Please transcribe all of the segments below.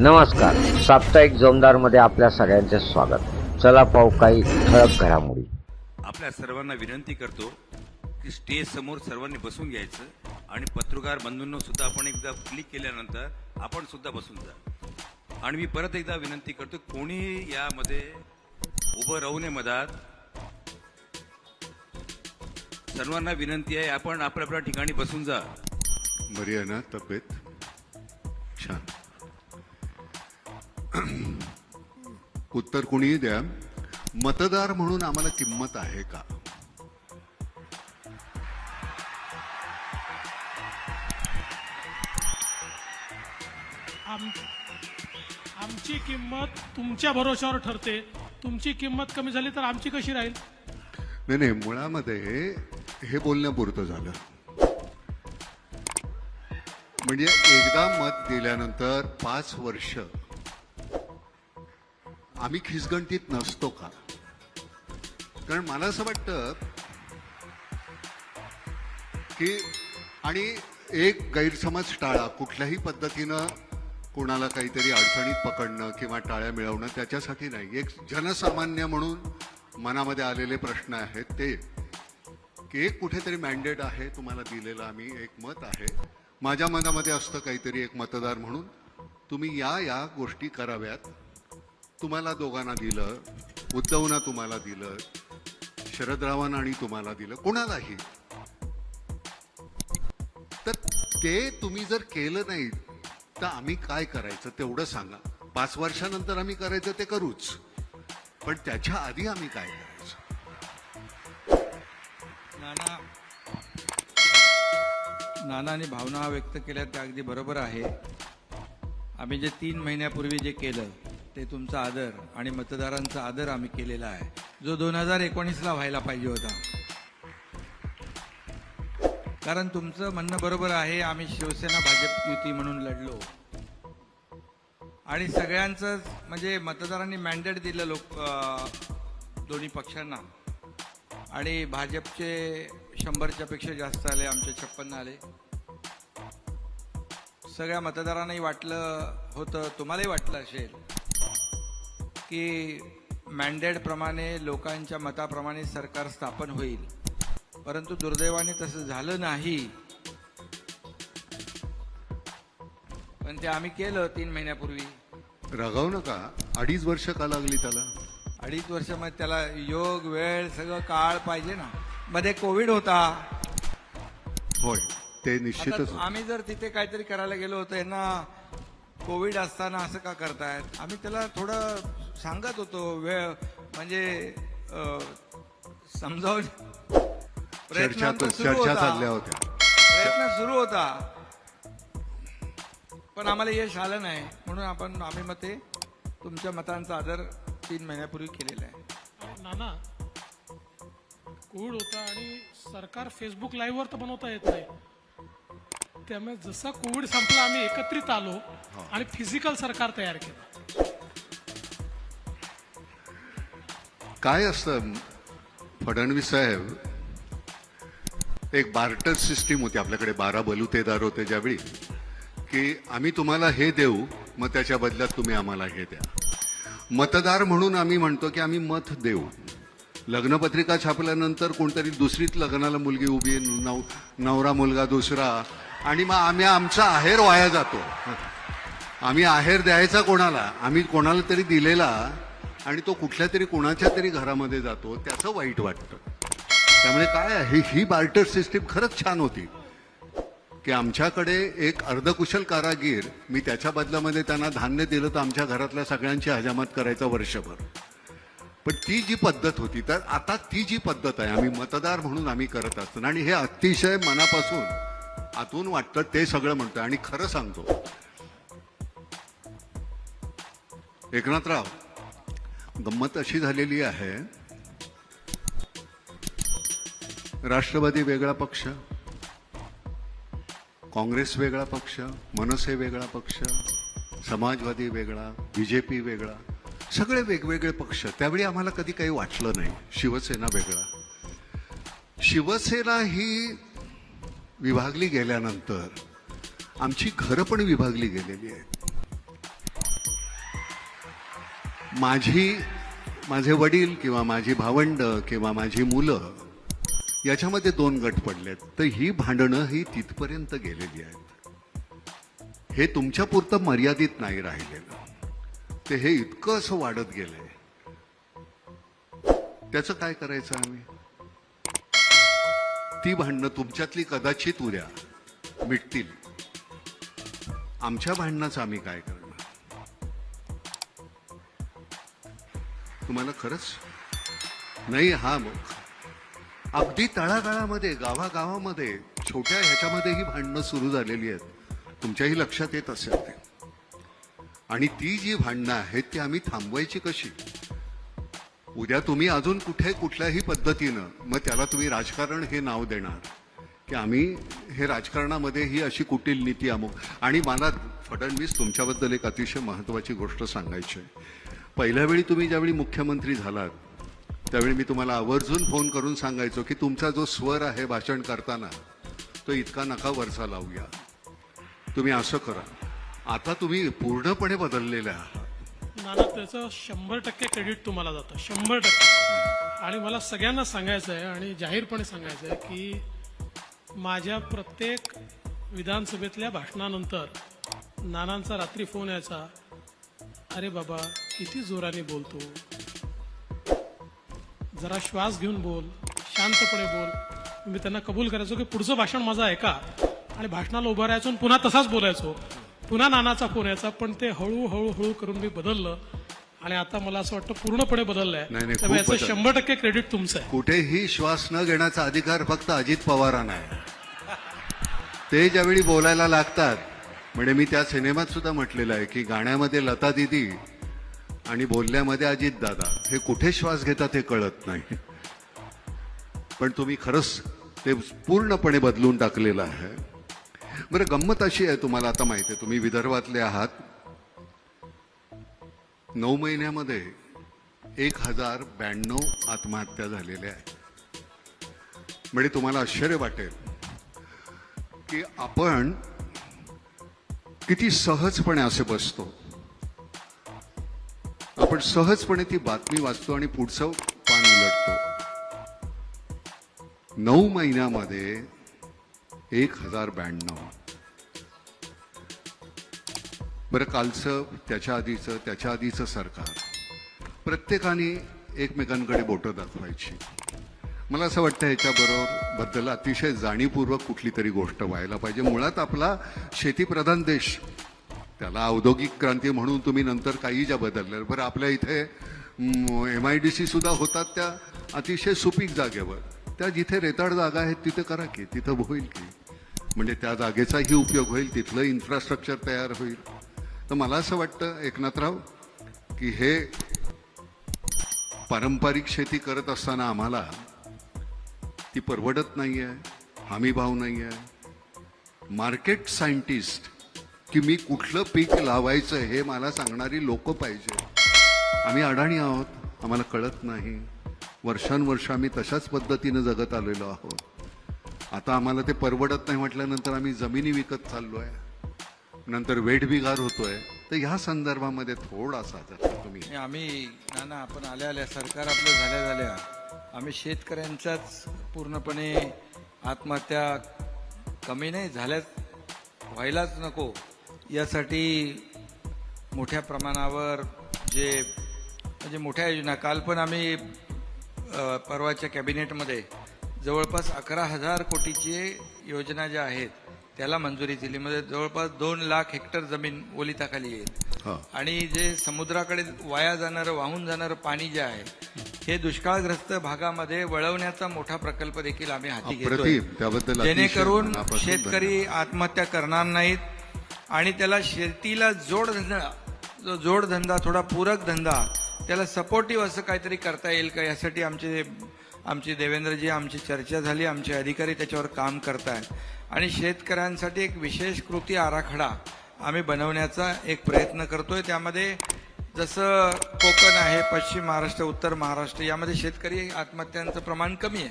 नमस्कार. साप्ताहिक जोमदारमध्ये आपल्या सगळ्यांचे स्वागत. चला पाहू काही ठळक घडामोडी. आपल्या सर्वांना विनंती करतो की स्टेज समोर सर्वांनी बसून घ्यायचं आणि पत्रकार बंधूंनो सुद्धा आपण एकदा क्लिक केल्यानंतर आपण सुद्धा बसून जा. आणि मी परत एकदा विनंती करतो, कोणी यामध्ये उभं राहू नये मधात. सर्वांना विनंती आहे, आपण आपल्या ठिकाणी बसून जा. बरी आहे ना तब्येत? छान. उत्तर कोणीही द्या. मतदार म्हणून आम्हाला किंमत आहे का? आमची किंमत तुमच्या भरोश्यावर ठरते. तुमची किंमत कमी झाली तर आमची कशी राहील? नाही, मुळामध्ये हे बोलण्यापुरतं झालं. म्हणजे एकदा मत दिल्यानंतर 5 वर्ष आम्ही खिसगंतीत नसतो का? कारण मला असं वाटतं की, आणि एक गैरसमज टाळा. कुठल्याही पद्धतीनं कोणाला काहीतरी अडचणीत पकडणं किंवा टाळ्या मिळवणं त्याच्यासाठी नाही. एक जनसामान्य म्हणून मनामध्ये आलेले प्रश्न आहेत ते, की एक कुठेतरी मॅन्डेट आहे तुम्हाला दिलेलं, आम्ही एक मत आहे. माझ्या मनामध्ये असतं काहीतरी एक मतदार म्हणून तुम्ही या गोष्टी कराव्यात. तुम्हाला दोघांना दिलं, उद्धवना तुम्हाला दिलं, शरदरावांना आणि तुम्हाला दिलं, कोणालाही. तर ते तुम्ही जर केलं नाही तर आम्ही काय करायचं तेवढं सांगा. 5 वर्षानंतर आम्ही करायचं ते करूच, पण त्याच्या आधी आम्ही काय करायचं? नानाने भावना व्यक्त केल्या त्या अगदी बरोबर आहे. आम्ही जे 3 महिन्यापूर्वी जे केलं ते तुमचा आदर आणि मतदारांचा आदर आम्ही केलेला आहे, जो 2019ला व्हायला पाहिजे होता. कारण तुमचं म्हणणं बरोबर आहे. आम्ही शिवसेना भाजप युती म्हणून लढलो आणि सगळ्यांचं म्हणजे मतदारांनी मॅन्डेट दिलं दोन्ही पक्षांना. आणि भाजपचे 100च्या पेक्षा जास्त आले, आमचे 56 आले. सगळ्या मतदारांनाही वाटलं होतं, तुम्हालाही वाटलं असेल की मॅन्डेटप्रमाणे लोकांच्या मताप्रमाणे सरकार स्थापन होईल. परंतु दुर्दैवाने तसं झालं नाही. पण ते आम्ही केलं 3 महिन्यापूर्वी. रागावू नका. 2.5 वर्ष का लागली त्याला? 2.5 वर्षामध्ये त्याला योग वेळ सगळं काळ पाहिजे ना. मध्ये कोविड होता. होय, ते निश्चितच आता आम्ही जर तिथे काहीतरी करायला गेलो होतो, यांना कोविड असताना असं का करतायत, आम्ही त्याला थोडं सांगत होतो. वेळ म्हणजे समजावून चर्चा चालल्या होत्या. प्रयत्न सुरू होता, पण आम्हाला यश आलं नाही. म्हणून आम्ही मग ते तुमच्या मतांचा आदर 3 महिन्यापूर्वी केलेला आहे. नाना, कोविड होता आणि सरकार फेसबुक लाईव्हवर तर बनवता येत नाही. त्यामुळे जसा कोविड संपला आम्ही एकत्रित आलो आणि फिजिकल सरकार तयार केलं. काय असतं फडणवीस साहेब, एक बार्टर सिस्टीम होती आपल्याकडे. 12 बलुतेदार होते ज्यावेळी, की आम्ही तुम्हाला हे देऊ, मग त्याच्या बदल्यात तुम्ही आम्हाला हे द्या. मतदार म्हणून आम्ही म्हणतो की आम्ही मत देऊ. लग्नपत्रिका छापल्यानंतर कोणतरी दुसरीच लग्नाला मुलगी उभी, नवरा मुलगा दुसरा, आणि मग आम्ही आमचा आहेर वाया जातो. आम्ही आहेर द्यायचा कोणाला? आम्ही कोणाला तरी दिलेला, आणि तो कुठल्या तरी कोणाच्या तरी घरामध्ये जातो, त्याचं वाईट वाटतं. त्यामुळे काय आहे, ही बार्टर सिस्टीम खरंच छान होती, की आमच्याकडे एक अर्धकुशल कारागीर, मी त्याच्या बदल्यामध्ये त्यांना धान्य दिलं तर आमच्या घरातल्या सगळ्यांची हजामत करायचा वर्षभर. पण ती जी पद्धत होती, तर आता ती जी पद्धत आहे आम्ही मतदार म्हणून आम्ही करत असतो. आणि हे अतिशय मनापासून आतून वाटतं, ते सगळं म्हणतो. आणि खरं सांगतो एकनाथराव, गंमत अशी झालेली आहे, राष्ट्रवादी वेगळा पक्ष, काँग्रेस वेगळा पक्ष, मनसे वेगळा पक्ष, समाजवादी वेगळा, बीजेपी वेगळा, सगळे वेगवेगळे पक्ष. त्यावेळी आम्हाला कधी काही वाटलं नाही. शिवसेना वेगळा. शिवसेना ही विभागली गेल्यानंतर आमची घरं पण विभागली गेलेली आहेत. माझे वडील किंवा माझी भावंड किंवा माझी मुलं याच्यामध्ये 2 गट पडलेत. तर ही भांडणं ही तिथपर्यंत गेलेली आहेत. हे तुमच्या पुरतं मर्यादित नाही राहिलेलं, ते हे इतकं असं वाढत गेलंय. त्याचं काय करायचं आम्ही? ती भांडणं तुमच्यातली कदाचित उद्या मिटतील, आमच्या भांडणाचं आम्ही काय करणार? तुम्हाला खरंच नाही. हा अगदी तळागाळामध्ये गावागावामध्ये छोट्या ह्याच्यामध्ये ही भांडणं सुरू झालेली आहेत. तुमच्याही लक्षात येत असेल ते. आणि ती जी भांडणं आहेत ती आम्ही थांबवायची कशी? उद्या तुम्ही अजून कुठल्याही पद्धतीनं मग त्याला तुम्ही राजकारण हे नाव देणार की आम्ही हे राजकारणामध्ये ही अशी कुटील नीती अमुक. आणि मला फडणवीस तुमच्याबद्दल एक अतिशय महत्वाची गोष्ट सांगायची आहे. पहिल्या वेळी तुम्ही ज्यावेळी मुख्यमंत्री झालात त्यावेळी मी तुम्हाला आवर्जून फोन करून सांगायचो की तुमचा जो स्वर आहे भाषण करताना तो इतका नका वरचा लावूया, तुम्ही असं करा. आता तुम्ही पूर्णपणे बदललेले आहात. नाना, त्याचं 100% क्रेडिट तुम्हाला जातं, 100%. आणि मला सगळ्यांना सांगायचं आहे आणि जाहीरपणे सांगायचं आहे की माझ्या प्रत्येक विधानसभेतल्या भाषणानंतर नानांचा रात्री फोन यायचा, अरे बाबा किती जोराने बोलतो, जरा श्वास घेऊन बोल, शांतपणे बोल. मी त्यांना कबूल करायचो की पुढचं भाषण माझं ऐका आणि भाषणाला उभं राहायचो आणि पुन्हा तसाच बोलायचो. पुन्हा नानाचा फोन यायचा, पण ते हळूहळू करून मी बदललं आणि आता मला असं वाटतं पूर्णपणे बदललंय. नाही, त्यामुळे खूप याचं 100% क्रेडिट तुमचं आहे. कुठेही श्वास न घेण्याचा अधिकार फक्त अजित पवारांना आहे. ते ज्यावेळी बोलायला लागतात, म्हणजे मी त्या सिनेमात सुद्धा म्हटलेलं आहे की गाण्यामध्ये लता दिदी आणि बोलण्यामध्ये अजित दादा, हे कुठे श्वास घेतात हे कळत नाही. पण तुम्ही खरंच ते पूर्णपणे बदलून टाकलेलं आहे. बरं, गंमत अशी आहे, तुम्हाला आता माहिती आहे, तुम्ही विदर्भातले आहात. 9 महिन्यामध्ये 1092 आत्महत्या झालेल्या आहेत. म्हणजे तुम्हाला आश्चर्य वाटेल की आपण किती सहजपणे असे बसतो. आपण सहजपणे ती बातमी वाचतो आणि पुढचं पान उलटतो. 9 महिन्यामध्ये 1092. बरं, कालचं, त्याच्या आधीचं सरकार, प्रत्येकाने एकमेकांकडे बोटं दाखवायची. मला असं वाटतं ह्याच्याबद्दल अतिशय जाणीवपूर्वक कुठली तरी गोष्ट व्हायला पाहिजे. मुळात आपला शेतीप्रधान देश, त्याला औद्योगिक क्रांती म्हणून तुम्ही नंतर काही ज्या बदलल्या. बरं, आपल्या इथे MIDC सुद्धा होतात त्या अतिशय सुपीक जागेवर. त्या जिथे रेताड जागा आहेत तिथे करा की, तिथं होईल की, म्हणजे त्या जागेचाही उपयोग होईल, तिथलं इन्फ्रास्ट्रक्चर तयार होईल. तर मला असं वाटतं एकनाथराव की हे पारंपरिक शेती करत असताना आम्हाला ती परवडत नाही आहे, हमी भाव नाही आहे. मार्केट सायंटिस्ट की मी कुठलं पीक लावायचं हे मला सांगणारी लोक पाहिजे. आम्ही अडाणी आहोत, आम्हाला कळत नाही. वर्षानुवर्ष आम्ही तशाच पद्धतीनं जगत आलेलो आहोत. आता आम्हाला ते परवडत नाही म्हटल्यानंतर आम्ही जमिनी विकत चाललो आहे, नंतर वेठबिगार होतोय. तर ह्या संदर्भामध्ये थोडासा जर तुम्ही आम्ही नाना, आपण आल्या सरकार आपलं झाल्या आम्ही शेतकऱ्यांच्याच पूर्णपणे आत्महत्या कमी नाही झाल्याच, व्हायलाच नको यासाठी मोठ्या प्रमाणावर म्हणजे मोठ्या योजना, काल पण आम्ही परवाच्या कॅबिनेटमध्ये जवळपास 11,000 कोटीची योजना ज्या आहेत त्याला मंजुरी दिली. मध्ये जवळपास 2 लाख हेक्टर जमीन ओलिताखाली येईल. आणि जे समुद्राकडे वाहून जाणारं पाणी जे आहे हे दुष्काळग्रस्त भागामध्ये वळवण्याचा मोठा प्रकल्प देखील आम्ही हाती घेतोय, जेणेकरून शेतकरी आत्महत्या करणार नाहीत आणि त्याला शेतीला जोडधंदा थोडा पूरक धंदा त्याला सपोर्टिव्ह असं काहीतरी करता येईल का, यासाठी आमची देवेंद्रजी आमची चर्चा झाली, आमचे अधिकारी त्याच्यावर काम करतायत. आणि शेतकऱ्यांसाठी एक विशेष कृती आराखडा आम्ही बनवण्याचा एक प्रयत्न करतोय. त्यामध्ये जसं कोकण आहे, पश्चिम महाराष्ट्र, उत्तर महाराष्ट्र यामध्ये शेतकरी आत्महत्यांचं प्रमाण कमी आहे.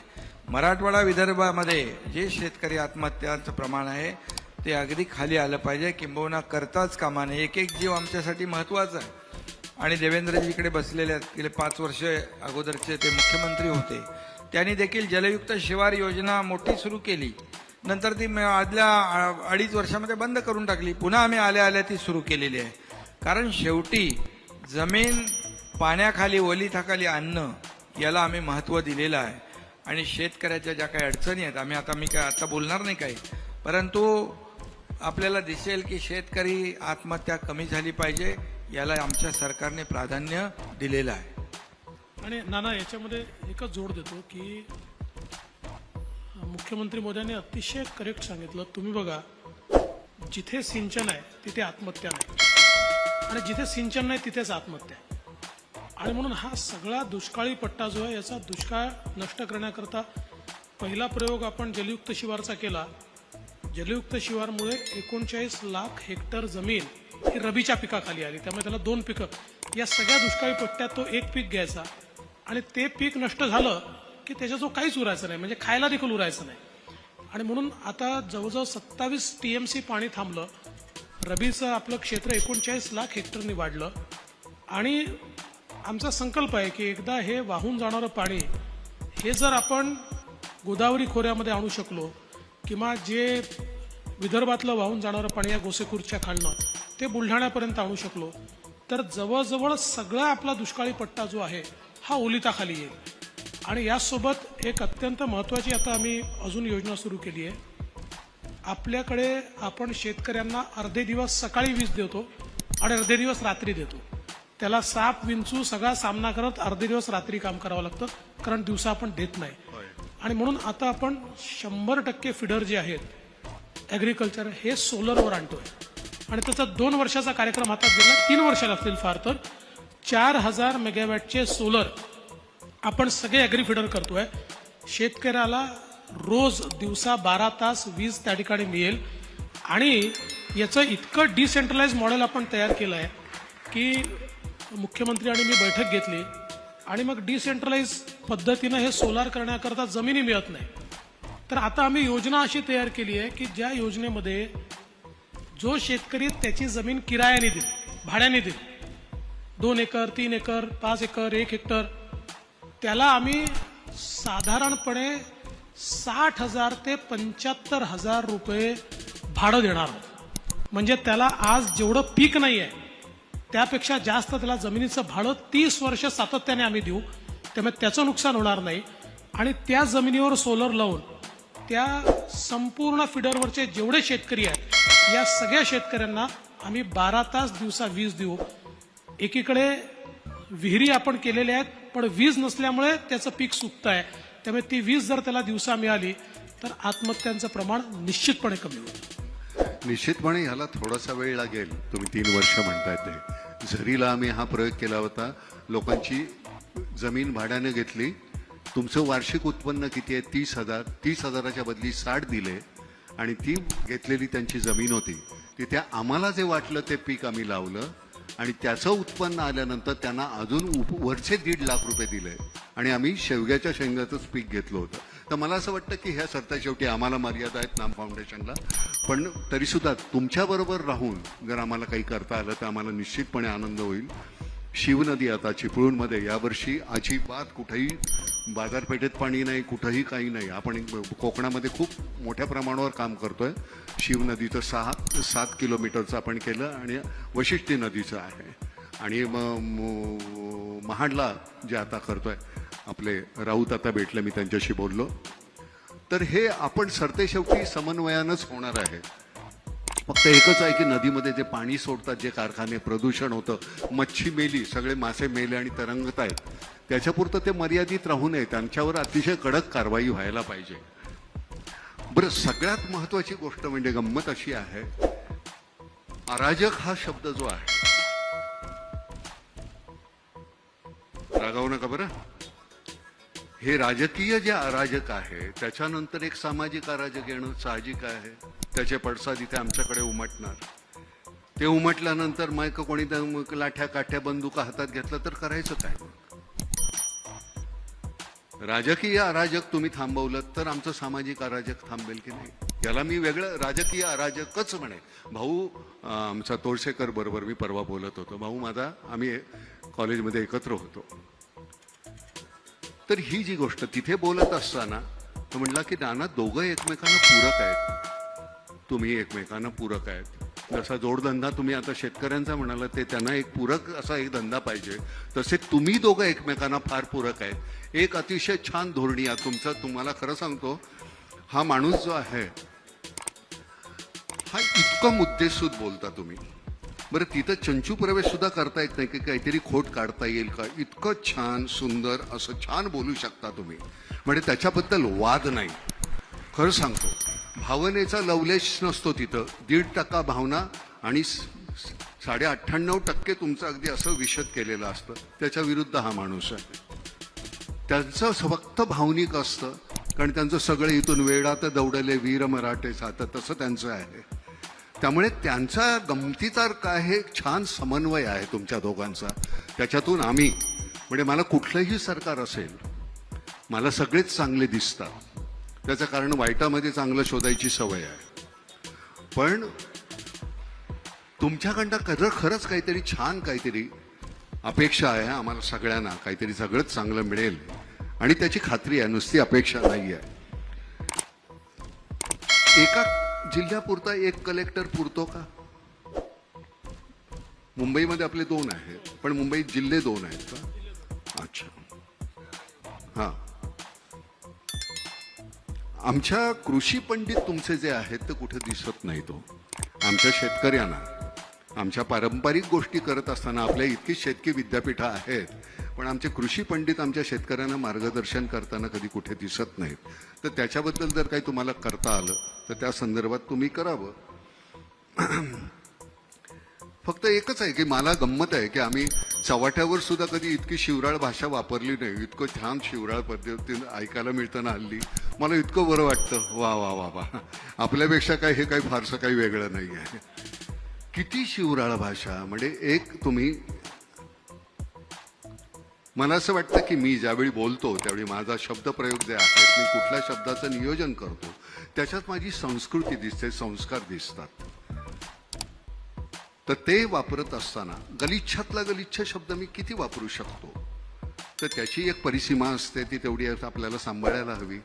मराठवाडा, विदर्भामध्ये जे शेतकरी आत्महत्यांचं प्रमाण आहे ते अगदी खाली आलं पाहिजे, किंबहुना करताच कामा नये. एक जीव आमच्यासाठी महत्वाचा आहे आणि देवेंद्रजी इकडे बसलेले आहेत, गेले 5 वर्ष अगोदरचे ते मुख्यमंत्री होते. त्यांनी देखील जलयुक्त शिवार योजना मोठी सुरू केली. नंतर ती आदल्या 2.5 वर्षामध्ये बंद करून टाकली. पुन्हा आम्ही आल्या आल्या ती सुरू केलेली आहे. कारण शेवटी जमीन पाण्याखाली ओलिताखाली आणणं याला आम्ही महत्त्व दिलेलं आहे. आणि शेतकऱ्याच्या ज्या काही अडचणी आहेत, मी काय आता बोलणार नाही काही, परंतु आपल्याला दिसेल की शेतकरी आत्महत्या कमी झाली पाहिजे, याला आमच्या सरकारने प्राधान्य दिलेलं आहे. आणि नाना याच्यामध्ये एकच जोड देतो की मुख्यमंत्री मोदयांनी अतिशय करेक्ट सांगितलं. तुम्ही बघा, जिथे सिंचन आहे तिथे आत्महत्या नाही, आणि जिथे सिंचन नाही तिथेच आत्महत्या आहे. आणि म्हणून हा सगळा दुष्काळी पट्टा जो आहे याचा दुष्काळ नष्ट करण्याकरता पहिला प्रयोग आपण जलयुक्त शिवारचा केला. जलयुक्त शिवारमुळे 39 लाख हेक्टर जमीन ही रबीच्या पिकाखाली आली. त्यामुळे त्याला 2 पिकं, या सगळ्या दुष्काळी पट्ट्यात तो एक पीक घ्यायचा, आणि ते पीक नष्ट झालं की त्याच्या जो काहीच उरायचं नाही, म्हणजे खायला देखील उरायचं नाही. आणि म्हणून आता जवळजवळ 27 TMC पाणी थांबलं. रबीचं आपलं क्षेत्र 39 लाख हेक्टरनी वाढलं. आणि आमचा संकल्प आहे की एकदा हे वाहून जाणारं पाणी हे जर आपण गोदावरी खोऱ्यामध्ये आणू शकलो, किंवा जे विदर्भातलं वाहून जाणारं पाणी या गोसेखुर्दच्या खालनं ते बुलढाण्यापर्यंत आणू शकलो, तर जवळजवळ सगळा आपला दुष्काळी पट्टा जो आहे हा ओलिताखाली येईल. आणि यासोबत एक अत्यंत महत्त्वाची आता आम्ही अजून योजना सुरू केली आहे. आपल्याकडे आपण शेतकऱ्यांना अर्धे दिवस सकाळी वीज देतो आणि अर्धे दिवस रात्री देतो. त्याला साप विंचू सगळा सामना करत अर्धे दिवस रात्री काम करावं लागतं, कारण दिवसा आपण देत नाही. आणि म्हणून आता आपण 100% फिडर जे आहेत ॲग्रिकल्चर हे सोलरवर आणतोय. आणि त्याचा 2 वर्षाचा कार्यक्रम हातात घेतला. 3 वर्ष लागतील फार तर. 4000 मेगावॅटचे सोलर आपण सगळे ॲग्री फिडर करतोय. शेतकऱ्याला रोज दिवसा 12 तास वीज त्या ठिकाणी मिळेल. आणि याचं इतकं डिसेंट्रलाइज मॉडेल आपण तयार केलं आहे की मुख्यमंत्री आणि मी बैठक घेतली, आणि मग डिसेंट्रलाइज पद्धतीनं हे सोलार करण्याकरता जमिनी मिळत नाही. तर आता आम्ही योजना अशी तयार केली आहे की ज्या योजनेमध्ये जो शेतकरी त्याची जमीन किरायाने देईल, भाड्याने देईल, 2 एकर 3 एकर 5 एकर 1 हेक्टर, त्याला आम्ही साधारणपणे 60,000 ते 75,000 रुपये भाडं देणार आहोत. म्हणजे त्याला आज जेवढं पीक नाही आहे त्यापेक्षा जास्त त्याला जमिनीचं भाडं 30 वर्ष सातत्याने आम्ही देऊ. त्यामुळे त्याचं नुकसान होणार नाही. आणि त्या जमिनीवर सोलर लावून त्या संपूर्ण फिडरवरचे जेवढे शेतकरी आहेत या सगळ्या शेतकऱ्यांना आम्ही 12 तास दिवसा वीज देऊ. एकीकडे विहिरी आपण केलेल्या आहेत, पण वीज नसल्यामुळे त्याचं पीक सुकतं आहे. त्यामुळे ती वीज जर त्याला दिवसा मिळाली तर आत्महत्यांचं प्रमाण निश्चितपणे कमी होईल. निश्चितपणे ह्याला थोडासा वेळ लागेल. तुम्ही 3 वर्ष म्हणताय ते. झरीला आम्ही हा प्रयोग केला होता. लोकांची जमीन भाड्याने घेतली. तुमचं वार्षिक उत्पन्न किती आहे? 30,000. 30,000च्या बदली 60 दिले, आणि ती घेतलेली त्यांची जमीन होती. तिथे आम्हाला जे वाटलं ते पीक आम्ही लावलं, आणि त्याचं उत्पन्न आल्यानंतर त्यांना अजून वरचे 1.5 लाख रुपये दिले, आणि आम्ही शेवग्याच्या शेंगाचंच पीक घेतलं होतं. तर मला असं वाटतं की ह्या सरता शेवटी आम्हाला मर्यादा आहेत नाम फाउंडेशनला, पण तरीसुद्धा तुमच्याबरोबर राहून जर आम्हाला काही करता आलं तर आम्हाला निश्चितपणे आनंद होईल. शिवनदी आता चिपळूणमध्ये यावर्षी अजिबात कुठेही बाजारपेठेत पाणी नाही, कुठंही काही नाही. आपण कोकणामध्ये खूप मोठ्या प्रमाणावर काम करतोय. शिवनदीचं 7 किलोमीटरचं आपण केलं, आणि वशिष्ठी नदीचं आहे, आणि महाडला जे आता करतोय आपले राऊत आता भेटले, मी त्यांच्याशी बोललो. तर हे आपण सरतेशेवटी समन्वयानंच होणार आहे. फक्त एकच आहे की नदीमध्ये जे पाणी सोडतात, जे कारखाने, प्रदूषण होतं, मच्छी मेली, सगळे मासे मेले आणि तरंगत आहेत, त्याच्यापुरतं ते मर्यादित राहू नये. त्यांच्यावर अतिशय कडक कारवाई व्हायला पाहिजे. बरं, सगळ्यात महत्वाची गोष्ट म्हणजे गंमत अशी आहे, अराजक हा शब्द जो आहे, रागावू नका बरं, हे राजकीय जे अराजक आहे त्याच्यानंतर एक सामाजिक अराजक येणं साहजिक आहे. त्याचे पडसाद इथे आमच्याकडे उमटणार. ते उमटल्यानंतर मग कोणी लाठ्या काठ्या बंदुका हातात घेतलं तर करायचं काय? राजकीय अराजक तुम्ही थांबवलं तर आमचं सामाजिक अराजक थांबेल की नाही? याला मी वेगळं राजकीय अराजकच म्हणे. भाऊ आमचा तोरसेकर बरोबर मी परवा बोलत होतो. भाऊ माझा, आम्ही कॉलेजमध्ये एकत्र होतो. तर ही जी गोष्ट तिथे बोलत असताना तो म्हणला की नाना दोघं एकमेकांना पूरक आहेत, तुम्ही एकमेकांना पूरक आहेत. जसा जोडधंदा तुम्ही आता शेतकऱ्यांचा म्हणाला ते त्यांना एक पूरक असा एक धंदा पाहिजे, तसे तुम्ही दोघं एकमेकांना फार पूरक आहेत. एक अतिशय छान धोरणी आहे तुमचं. तुम्हाला खरं सांगतो, हा माणूस जो आहे हा इतकं मुद्देसूद बोलता तुम्ही. बरं तिथं चंचू प्रवेश सुद्धा करता येत नाही की काहीतरी खोट काढता येईल का? इतकं छान सुंदर असं छान बोलू शकता तुम्ही, म्हणजे त्याच्याबद्दल वाद नाही. खरं सांगतो, भावनेचा लवलेश नसतो तिथं. 1.5% भावना आणि 98.5% तुमचं अगदी असं विशद केलेलं असतं. त्याच्या विरुद्ध हा माणूस आहे. त्यांचं फक्त भावनिक असतं, कारण त्यांचं सगळं इथून वेडात दौडले वीर मराठे सात तसं त्यांचं आहे. त्यामुळे त्यांचा गमतीचा काय हे छान समन्वय आहे तुमच्या दोघांचा. त्याच्यातून आम्ही, म्हणजे मला कुठलंही सरकार असेल मला सगळेच चांगले दिसतात. त्याचं कारण वाईटामध्ये चांगलं शोधायची सवय आहे. पण तुमच्याकडनं खरंच काहीतरी छान काहीतरी अपेक्षा आहे आम्हाला सगळ्यांना. काहीतरी सगळंच चांगलं मिळेल आणि त्याची खात्री आहे, नुसती अपेक्षा नाही आहे. एका जिल्ह्यापुरता एक कलेक्टर पुरतो का? मुंबईमध्ये आपले 2 आहेत, पण मुंबईत जिल्हे 2 आहेत का? अच्छा, हा. आमच्या कृषी पंडित तुमचे जे आहेत ते कुठे दिसत नाही. तो आमच्या शेतकऱ्यांना, आमच्या पारंपरिक गोष्टी करत असताना आपल्या इतकी शेतकी विद्यापीठं आहेत, पण आमचे कृषी पंडित आमच्या शेतकऱ्यांना मार्गदर्शन करताना कधी कुठे दिसत नाहीत. तर त्याच्याबद्दल जर काही तुम्हाला करता आलं तर त्या संदर्भात तुम्ही करावं. फक्त एकच आहे की मला गंमत आहे की आम्ही चव्हाट्यावर सुद्धा कधी इतकी शिवराळ भाषा वापरली नाही. इतकं छान शिवराळ पद्धतीने ऐकायला मिळतं ना हल्ली, मला इतकं बरं वाटतं. वा वा वा वा, आपल्यापेक्षा काय हे काही फारसं काही वेगळं नाही आहे. किती शिवराळ भाषा. म्हणजे एक तुम्ही, मला असं वाटतं की मी ज्यावेळी बोलतो त्यावेळी माझा शब्दप्रयोग जे आहेत, मी कुठल्या शब्दाचं नियोजन करतो त्याच्यात माझी संस्कृती दिसते, संस्कार दिसतात. तर ते वापरत असताना गलिच्छातला गलिच्छ शब्द मी किती वापरू शकतो, तर त्याची एक परिसीमा असते. ती तेवढी आपल्याला सांभाळायला हवी.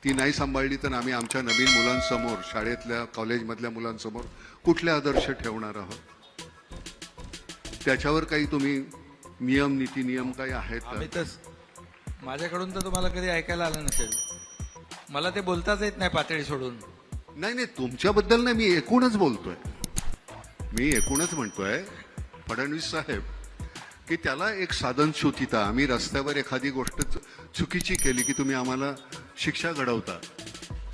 ती नाही सांभाळली तर आम्ही आमच्या नवीन मुलांसमोर, शाळेतल्या कॉलेजमधल्या मुलांसमोर कुठले आदर्श ठेवणार आहोत? त्याच्यावर काही तुम्ही नियम, नीती नियम काही आहेत आम्ही तर, माझ्याकडून तर तुम्हाला कधी ऐकायला आलं नसेल. मला ते बोलताच येत नाही पातळी सोडून. नाही, तुमच्याबद्दल नाही, मी एकूणच बोलतोय. मी एकूणच म्हणतोय फडणवीस साहेब की त्याला एक साधनशुद्धता. आम्ही रस्त्यावर एखादी गोष्ट चुकीची केली की तुम्ही आम्हाला शिक्षा घडवता,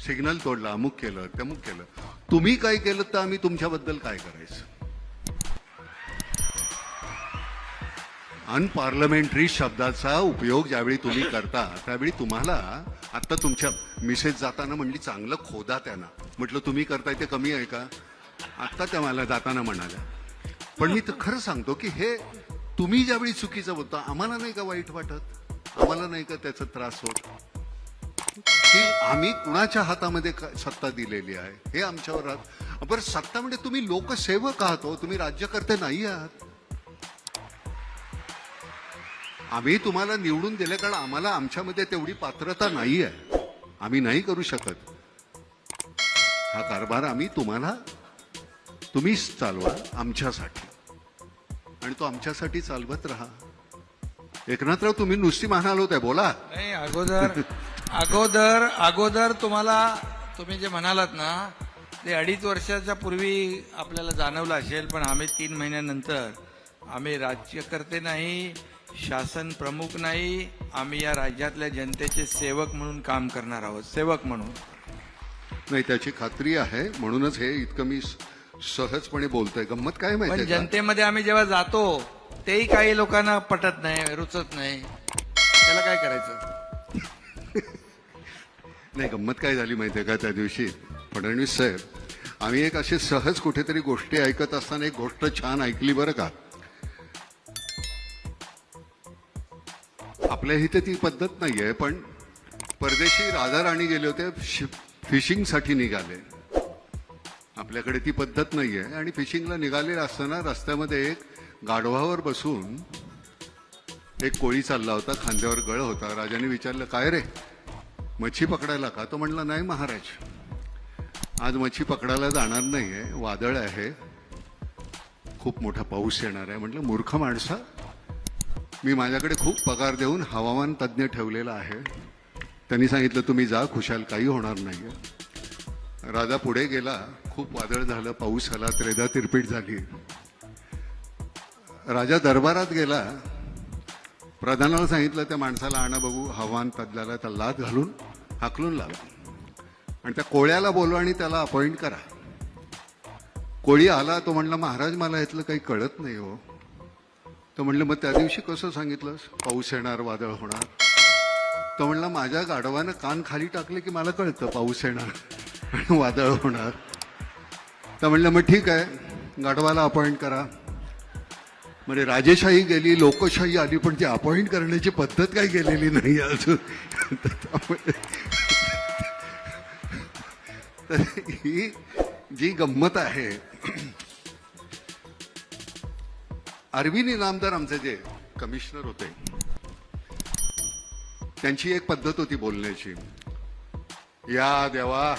सिग्नल तोडला, अमुक केलं, तमुक केलं. तुम्ही काय केलं तर आम्ही तुमच्याबद्दल काय करायचं? अनपार्लमेंटरी शब्दाचा उपयोग ज्यावेळी तुम्ही करता त्यावेळी तुम्हाला, आता तुमच्या मिसेस जाताना म्हणली चांगलं खोदा त्यांना, म्हटलं तुम्ही करताय ते कमी आहे का? आता त्या मला जाताना म्हणाल्या. पण मी तर खरं सांगतो की हे तुम्ही ज्यावेळी चुकीचं बोलता आम्हाला नाही का वाईट वाटत? आम्हाला नाही का त्याचा त्रास होत की आम्ही कुणाच्या हातामध्ये सत्ता दिलेली आहे हे आमच्यावर राहत? बरं, सत्ता म्हणजे तुम्ही लोकसेवक आहात हो, तुम्ही राज्यकर्ते नाही आहात. आम्ही तुम्हाला निवडून दिले कारण आम्हाला आमच्यामध्ये तेवढी पात्रता नाही आहे. आम्ही नाही करू शकत हा कारभार. आम्ही तुम्हीच चालवा आमच्यासाठी, आणि तो आमच्यासाठी चालवत राहा. एकनाथराव, तुम्ही नुसती म्हणाल होत्या, बोला. नाही, अगोदर तुम्ही जे म्हणालात ना ते 2.5 वर्षाच्या पूर्वी आपल्याला जाणवलं असेल, पण आम्ही 3 महिन्यानंतर, आम्ही राज्यकर्ते नाही, शासन प्रमुख नाही, आम्ही या राज्यातल्या जनतेचे सेवक म्हणून काम करणार आहोत. सेवक म्हणून. नाही, त्याची खात्री आहे, म्हणूनच हे इतकं मी सहजपणे बोलतोय. गंमत काय पण माहितीये का? जनतेमध्ये आम्ही जेव्हा जातो तेही काही लोकांना पटत नाही, रुचत नाही. त्याला काय करायचं? नाही, गंमत काय झाली माहितीये का? त्या दिवशी फडणवीस साहेब, आम्ही एक अशी सहज कुठेतरी गोष्टी ऐकत असताना एक गोष्ट छान ऐकली बरं का. आपल्या इथे ती पद्धत नाहीये, पण परदेशी राजा राणी गेले होते, फिशिंगसाठी निघाले. आपल्याकडे ती पद्धत नाहीये. आणि फिशिंगला निघालेला असताना रस्त्यामध्ये एक गाढवावर बसून एक कोळी चालला होता, खांद्यावर गळ होता. राजाने विचारलं, काय रे, मच्छी पकडायला का? तो म्हणला, नाही महाराज, आज मच्छी पकडायला जाणार नाहीये, वादळ आहे, खूप मोठा पाऊस येणार आहे. म्हटलं, मूर्ख माणसा, मी माझ्याकडे खूप पगार देऊन हवामान तज्ज्ञ ठेवलेला आहे. त्यांनी सांगितलं, तुम्ही जा, खुशाल, काही होणार नाहीये. राजा पुढे गेला, खूप वादळ झालं, पाऊस आला, त्रेधा तिरपीट झाली. राजा दरबारात गेला, प्रधानाला सांगितलं, त्या माणसाला आणा बघू, हवामान तज्ज्ञाला. त्या लाथ घालून हाकलून लावा आणि त्या कोळ्याला बोलवा आणि त्याला अपॉइंट करा. कोळी आला, तो म्हणला, महाराज, मला यातलं काही कळत नाही हो. तो म्हणलं, मग त्या दिवशी कसं सांगितलंस, पाऊस येणार, वादळ होणार? तो म्हणला, माझ्या गाढवानं कान खाली टाकले की मला कळतं पाऊस येणार आणि वादळ होणार. तर म्हणलं, मग ठीक आहे, गाढवाला अपॉइंट करा. म्हणजे राजेशाही गेली, लोकशाही आली, पण ती अपॉइंट करण्याची पद्धत काही गेलेली नाही अजून. तर ही जी गंमत आहे, अरविंद इनामदार आमचे जे कमिशनर होते, त्यांची एक पद्धत होती बोलण्याची. या देवा,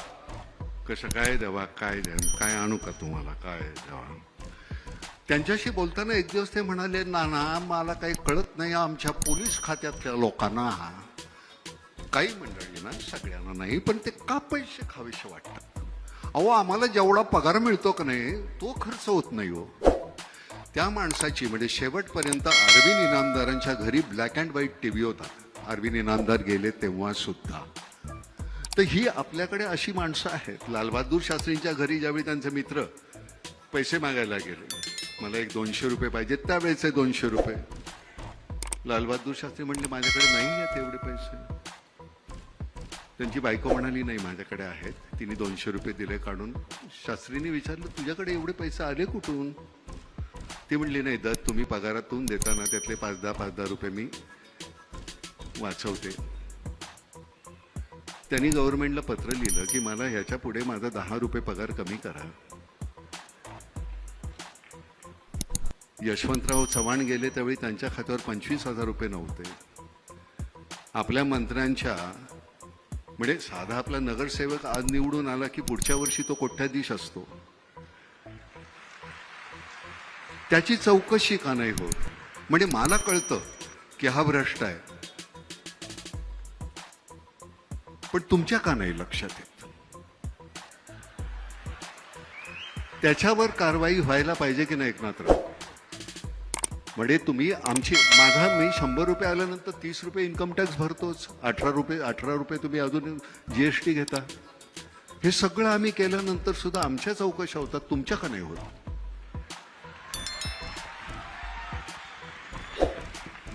कसं काय देवा, काय काय आणू का तुम्हाला, काय देवा. त्यांच्याशी बोलताना एक दिवस ते म्हणाले, नाना, मला काही कळत नाही, आमच्या पोलीस खात्यातल्या लोकांना, काही मंडळींना, सगळ्यांना नाही, पण ते का पैसे खावेसे वाटतात. अहो, आम्हाला जेवढा पगार मिळतो का नाही, तो खर्च होत नाही हो. त्या माणसाची, म्हणजे शेवटपर्यंत अरविंद इनामदारांच्या घरी ब्लॅक अँड व्हाईट टीव्ही होता, अरविंद इनामदार गेले तेव्हा सुद्धा. तर ही आपल्याकडे अशी माणसं आहेत. लालबहादूर शास्त्रींच्या घरी ज्यावेळी त्यांचे मित्र पैसे मागायला गेले, मला एक 200 रुपये पाहिजे, त्यावेळेचे 200 रुपये, लालबहादूर शास्त्री म्हणले, माझ्याकडे नाही आहेत एवढे पैसे. त्यांची बायको म्हणाली, नाही, माझ्याकडे आहेत. तिने 200 रुपये दिले काढून. शास्त्रींनी विचारलं, तुझ्याकडे एवढे पैसे आले कुठून? ती म्हणली, नाही, दत्त, तुम्ही पगारातून देताना त्यातले 5-10 रुपये मी वाचवते. त्यांनी गव्हर्नमेंटला पत्र लिहिलं की मला ह्याच्या पुढे माझा 10 रुपये पगार कमी करा. यशवंतराव चव्हाण गेले त्यावेळी त्यांच्या खात्यावर 25,000 रुपये नव्हते. आपल्या मंत्र्यांच्या, म्हणजे साधा आपला नगरसेवक आज निवडून आला की पुढच्या वर्षी तो कोट्याधीश असतो, त्याची चौकशी का नाही होत? म्हणजे मला कळतं की हा भ्रष्ट आहे, पण तुमच्या का नाही लक्षात येत? त्याच्यावर कारवाई व्हायला पाहिजे की नाही एकनाथराव? म्हणजे तुम्ही आमची, मी 100 रुपये आल्यानंतर 30 रुपये इन्कम टॅक्स भरतोच, 18 रुपये तुम्ही अजून GST घेता. हे सगळं आम्ही केल्यानंतर सुद्धा आमच्या चौकशा होतात, तुमच्या का नाही होत?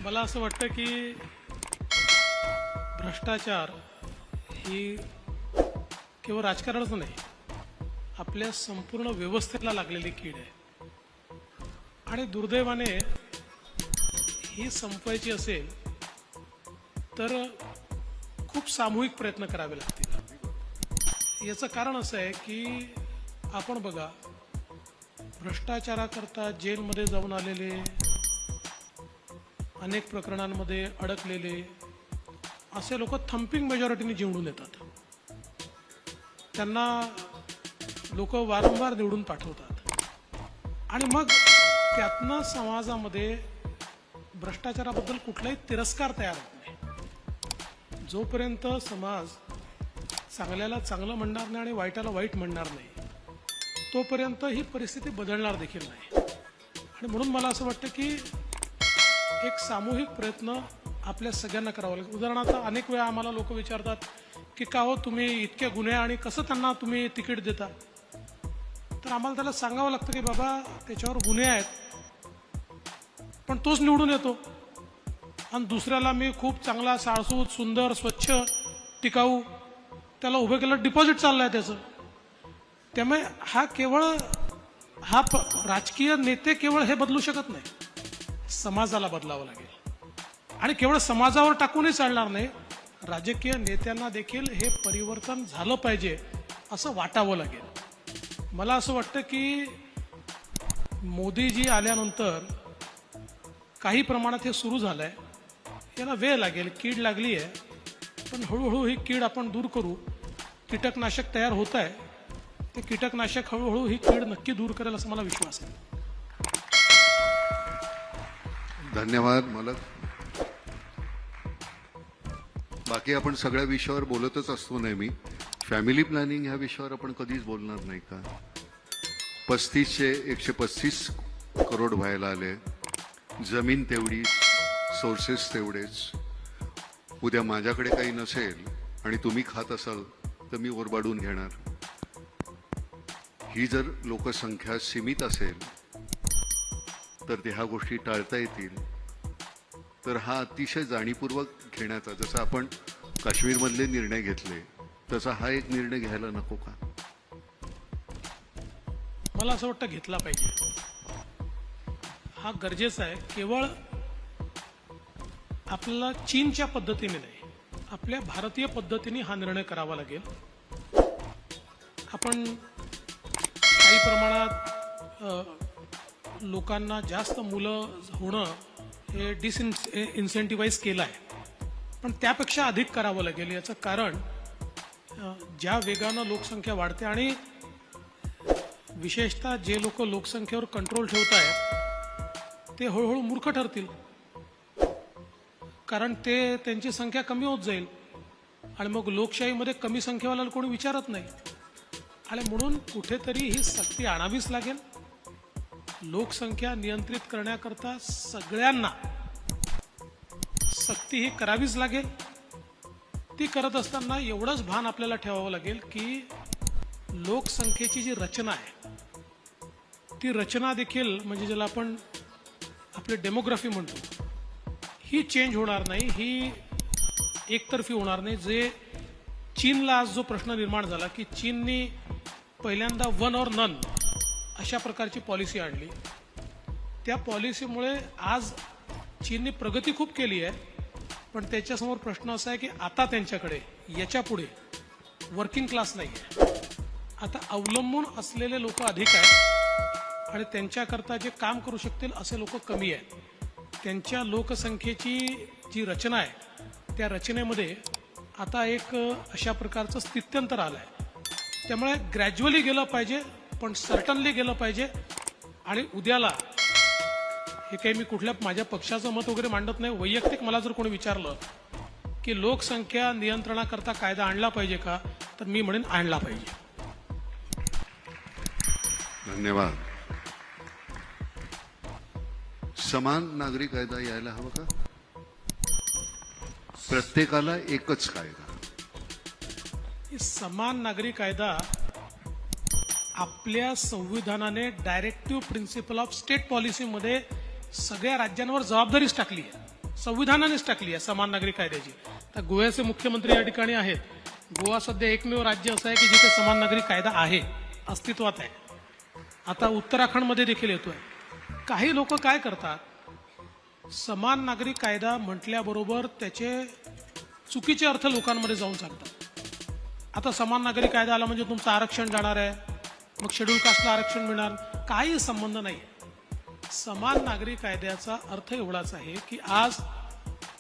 मला असं वाटतं की भ्रष्टाचार ही केवळ राजकारणच नाही, आपल्या संपूर्ण व्यवस्थेला लागलेली कीड आहे. आणि दुर्दैवाने ही संपवायची असेल तर खूप सामूहिक प्रयत्न करावे लागतील. याचं कारण असं आहे की आपण बघा, भ्रष्टाचाराकरता जेलमध्ये जाऊन आलेले, अनेक प्रकरणांमध्ये अडकलेले असे लोक थम्पिंग मेजॉरिटीने निवडून येतात. त्यांना लोक वारंवार निवडून पाठवतात आणि मग त्यातनं समाजामध्ये भ्रष्टाचाराबद्दल कुठलाही तिरस्कार तयार होत नाही. जोपर्यंत समाज चांगल्याला चांगलं म्हणणार नाही आणि वाईटाला वाईट म्हणणार नाही, तोपर्यंत ही परिस्थिती बदलणार देखील नाही. आणि म्हणून मला असं वाटतं की एक सामूहिक प्रयत्न आपल्या सगळ्यांना करावा लागेल. उदाहरणार्थ, अनेक वेळा आम्हाला लोक विचारतात की का हो तुम्ही इतके गुन्हे आणि कसं त्यांना तुम्ही तिकीट देता? तर आम्हाला त्याला सांगावं लागतं की बाबा, त्याच्यावर गुन्हे आहेत, पण तोच निवडून येतो आणि दुसऱ्याला मी खूप चांगला, साळसूत, सुंदर, स्वच्छ, टिकाऊ, त्याला उभं केलं, डिपॉझिट चाललंय त्याचं. त्यामुळे राजकीय नेते केवळ हे बदलू शकत नाही, समाजाला बदलावं लागेल. आणि केवळ समाजावर टाकूनही चालणार नाही, राजकीय नेत्यांना देखील हे परिवर्तन झालं पाहिजे असं वाटावं लागेल. मला असं वाटतं की मोदीजी आल्यानंतर काही प्रमाणात हे सुरू झालंय. याला वेळ लागेल, कीड लागली आहे, पण हळूहळू ही कीड आपण दूर करू. कीटकनाशक तयार होत आहे, ते कीटकनाशक हळूहळू ही कीड नक्की दूर करेल असं मला विश्वास आहे. धन्यवाद मला. बाकी आपण सगळ्या विषयावर बोलतच असतो नेहमी. फॅमिली प्लॅनिंग ह्या विषयावर आपण कधीच बोलणार नाही का? 135 करोड व्हायला आले, जमीन तेवढी, सोर्सेस तेवढेच. उद्या माझ्याकडे काही नसेल आणि तुम्ही खात असाल तर मी ओरबाडून घेणार. ही जर लोकसंख्या सीमित असेल तर ते ह्या गोष्टी टाळता येतील. तर हा अतिशय जाणीवपूर्वक घेण्याचा, जसं आपण काश्मीरमधले निर्णय घेतले तसा हा एक निर्णय घ्यायला नको का? मला असं वाटतं घेतला पाहिजे. हा गरजेचा आहे. केवळ आपल्याला चीनच्या पद्धतीने नाही, आपल्या भारतीय पद्धतीने हा निर्णय करावा लागेल. आपण काही प्रमाणात लोकांना जास्त मुलं होणं हे इन्सेंटिव्हाइज केलं आहे, पण त्यापेक्षा अधिक करावं लागेल. याचं कारण ज्या वेगानं लोकसंख्या वाढते आणि विशेषतः जे लोक लोकसंख्येवर कंट्रोल ठेवत आहेत ते हळूहळू मूर्ख ठरतील, कारण ते त्यांची संख्या कमी होत जाईल आणि मग लोकशाहीमध्ये कमी संख्येवाला कोणी विचारत नाही. आणि म्हणून कुठेतरी ही सक्ती आणावीच लागेल. लोकसंख्या नियंत्रित करण्याकरता सगळ्यांना सक्ती ही करावीच लागेल. ती करत असताना एवढंच भान आपल्याला ठेवावं लागेल की लोकसंख्येची जी रचना आहे ती रचना देखील, म्हणजे ज्याला आपण आपली डेमोग्राफी म्हणतो, ही चेंज होणार नाही, ही एकतर्फी होणार नाही. जे चीनला आज जो प्रश्न निर्माण झाला की चीननी पहिल्यांदा वन और नन अशा प्रकारची पॉलिसी आणली, त्या पॉलिसीमुळे आज चीनने प्रगती खूप केली आहे, पण त्याच्यासमोर प्रश्न असा आहे की आता त्यांच्याकडे याच्या पुढे वर्किंग क्लास नाही आहे. आता अवलंबून असलेले लोक अधिक आहेत आणि त्यांच्याकरता जे काम करू शकतील असे लोक कमी आहेत. त्यांच्या लोकसंख्येची जी रचना आहे त्या रचनेमध्ये आता एक अशा प्रकारचं स्थित्यंतर आलं आहे. त्यामुळे ग्रॅज्युअली गेलं पाहिजे, पण सर्टनली गेलं पाहिजे. आणि उद्याला हे काही मी कुठल्या माझ्या पक्षाचं मत वगैरे मांडत नाही, वैयक्तिक मला जर कोणी विचारलं की लोकसंख्या नियंत्रणाकरता कायदा आणला पाहिजे का, तर मी म्हणेन आणला पाहिजे. धन्यवाद. समान नागरी कायदा यायला हवा का? प्रत्येकाला एकच कायदा. समान नागरी कायदा आपल्या संविधानाने डायरेक्टिव्ह प्रिन्सिपल ऑफ स्टेट पॉलिसीमध्ये सगळ्या राज्यांवर जबाबदारीच टाकली आहे, संविधानानेच टाकली आहे समान नागरी कायद्याची. तर गोव्याचे मुख्यमंत्री या ठिकाणी आहेत. गोवा सध्या एकमेव राज्य असं आहे की जिथे समान नागरी कायदा आहे, अस्तित्वात आहे. आता उत्तराखंडमध्ये देखील येतोय. काही लोक काय करतात, समान नागरी कायदा म्हटल्याबरोबर त्याचे चुकीचे अर्थ लोकांमध्ये जाऊन सांगतात. आता समान नागरी कायदा आला म्हणजे तुमचं आरक्षण जाणार आहे, मग शेड्यूल कास्टला आरक्षण मिळणार. काही संबंध नाही. समान नागरी कायद्याचा अर्थ एवढाच आहे की आज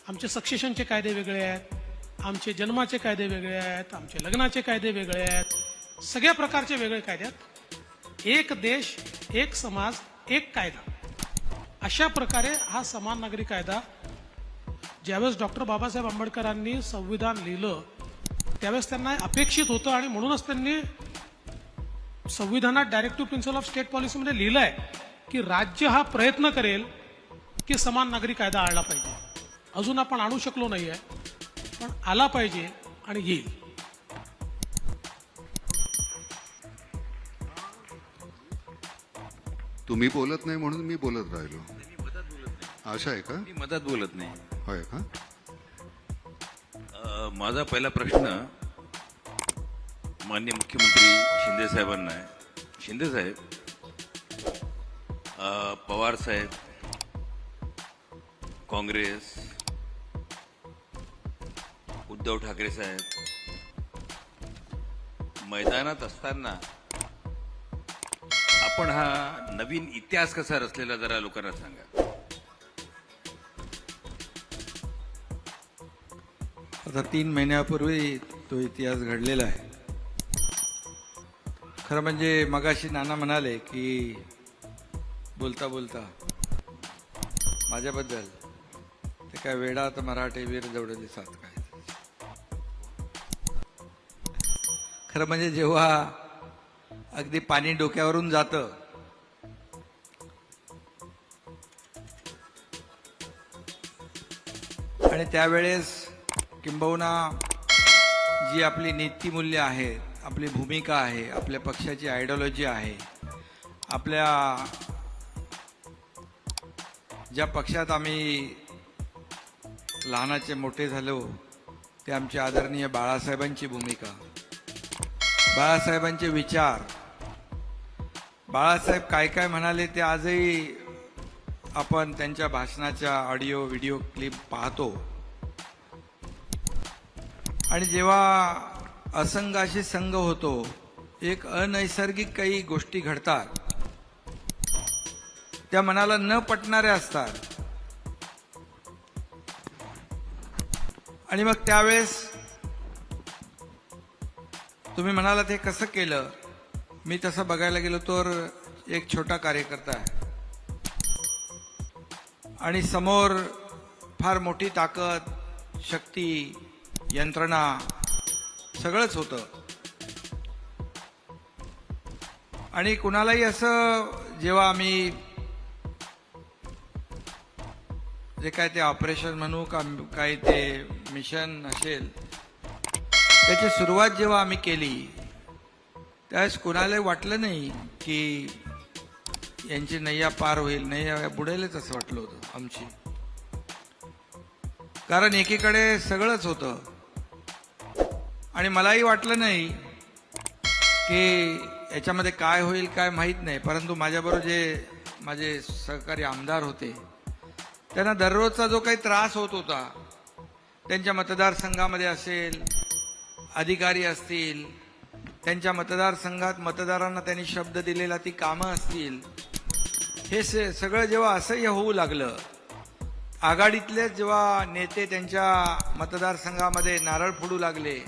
आमचे सक्सेशनचे कायदे वेगळे आहेत, आमचे जन्माचे कायदे वेगळे आहेत, आमचे लग्नाचे कायदे वेगळे आहेत, सगळ्या प्रकारचे वेगळे कायदे आहेत. एक देश, एक समाज, एक कायदा, अशा प्रकारे हा समान नागरी कायदा ज्यावेळेस डॉक्टर बाबासाहेब आंबेडकरांनी संविधान लिहिलं त्यावेळेस त्यांना अपेक्षित होतं आणि म्हणूनच त्यांनी संविधानात डायरेक्टिव्ह प्रिन्सिपल ऑफ स्टेट पॉलिसीमध्ये लिहिलंय की राज्य हा प्रयत्न करेल की समान नागरी कायदा आणला पाहिजे. अजून आपण आणू शकलो नाहीये, पण आला पाहिजे आणि येईल. तुम्ही बोलत नाही म्हणून मी बोलत राहिलो. असं आहे का? मी मधात बोलत नाही. होय का? माझा पहिला प्रश्न माननीय मुख्यमंत्री शिंदे साहेबांना आहे. शिंदे साहेब, पवार साहेब, काँग्रेस, उद्धव ठाकरे साहेब मैदानात असताना आपण हा नवीन इतिहास कसा रचलेला जरा लोकांना सांगा. आता 3 महिन्यापूर्वी तो इतिहास घडलेला आहे. खरं म्हणजे मगाशी नाना म्हणाले की बोलता बोलता माझ्याबद्दल ते काय वेडात मराठे वीर जवळ दिसत काय. खरं म्हणजे जेव्हा अगदी पाणी डोक्यावरून जातं आणि त्यावेळेस किंबहुना जी आपली नीतिमूल्य आहेत, आपली भूमिका आहे, आपल्या पक्षाची आयडिओलॉजी आहे, आपल्या ज्या पक्षात आम्ही लहानाचे मोठे झालो ते आमचे आदरणीय बाळासाहेबांची भूमिका, बाळासाहेबांचे विचार, बाळासाहेब काय काय म्हणाले ते आजही आपण त्यांच्या भाषणाच्या ऑडिओ व्हिडिओ क्लिप पाहतो. आणि जेव्हा असंगाशी संघ होतो, एक अनैसर्गिक काही गोष्टी घडतात, त्या मनाला न पटणाऱ्या असतात. आणि मग त्यावेळेस तुम्ही म्हणालात हे कसं केलं. मी तसं बघायला गेलो तर एक छोटा कार्यकर्ता आहे आणि समोर फार मोठी ताकद, शक्ती, यंत्रणा सगळंच होतं. आणि कुणालाही असं जेव्हा आम्ही जे काय ते ऑपरेशन म्हणू का काय ते मिशन असेल त्याची सुरुवात जेव्हा आम्ही केली त्यावेळेस कुणालाही वाटलं नाही की यांची नैया पार होईल, नैया बुडेलच असं वाटलं होतं आमची. कारण एकीकडे सगळंच होतं आणि मलाही वाटलं नाही की याच्यामध्ये काय होईल काय माहीत नाही. परंतु माझ्याबरोबर जे माझे सहकारी आमदार होते त्यांना दररोजचा जो काही त्रास होत होता, त्यांच्या मतदारसंघामध्ये असेल, अधिकारी असतील, त्यांच्या मतदारसंघात मतदारांना त्यांनी शब्द दिलेला ती कामं असतील, हे सगळं जेव्हा असह्य होऊ लागलं, आघाडीतले जेव्हा नेते त्यांच्या मतदारसंघामध्ये नारळ फोडू लागले,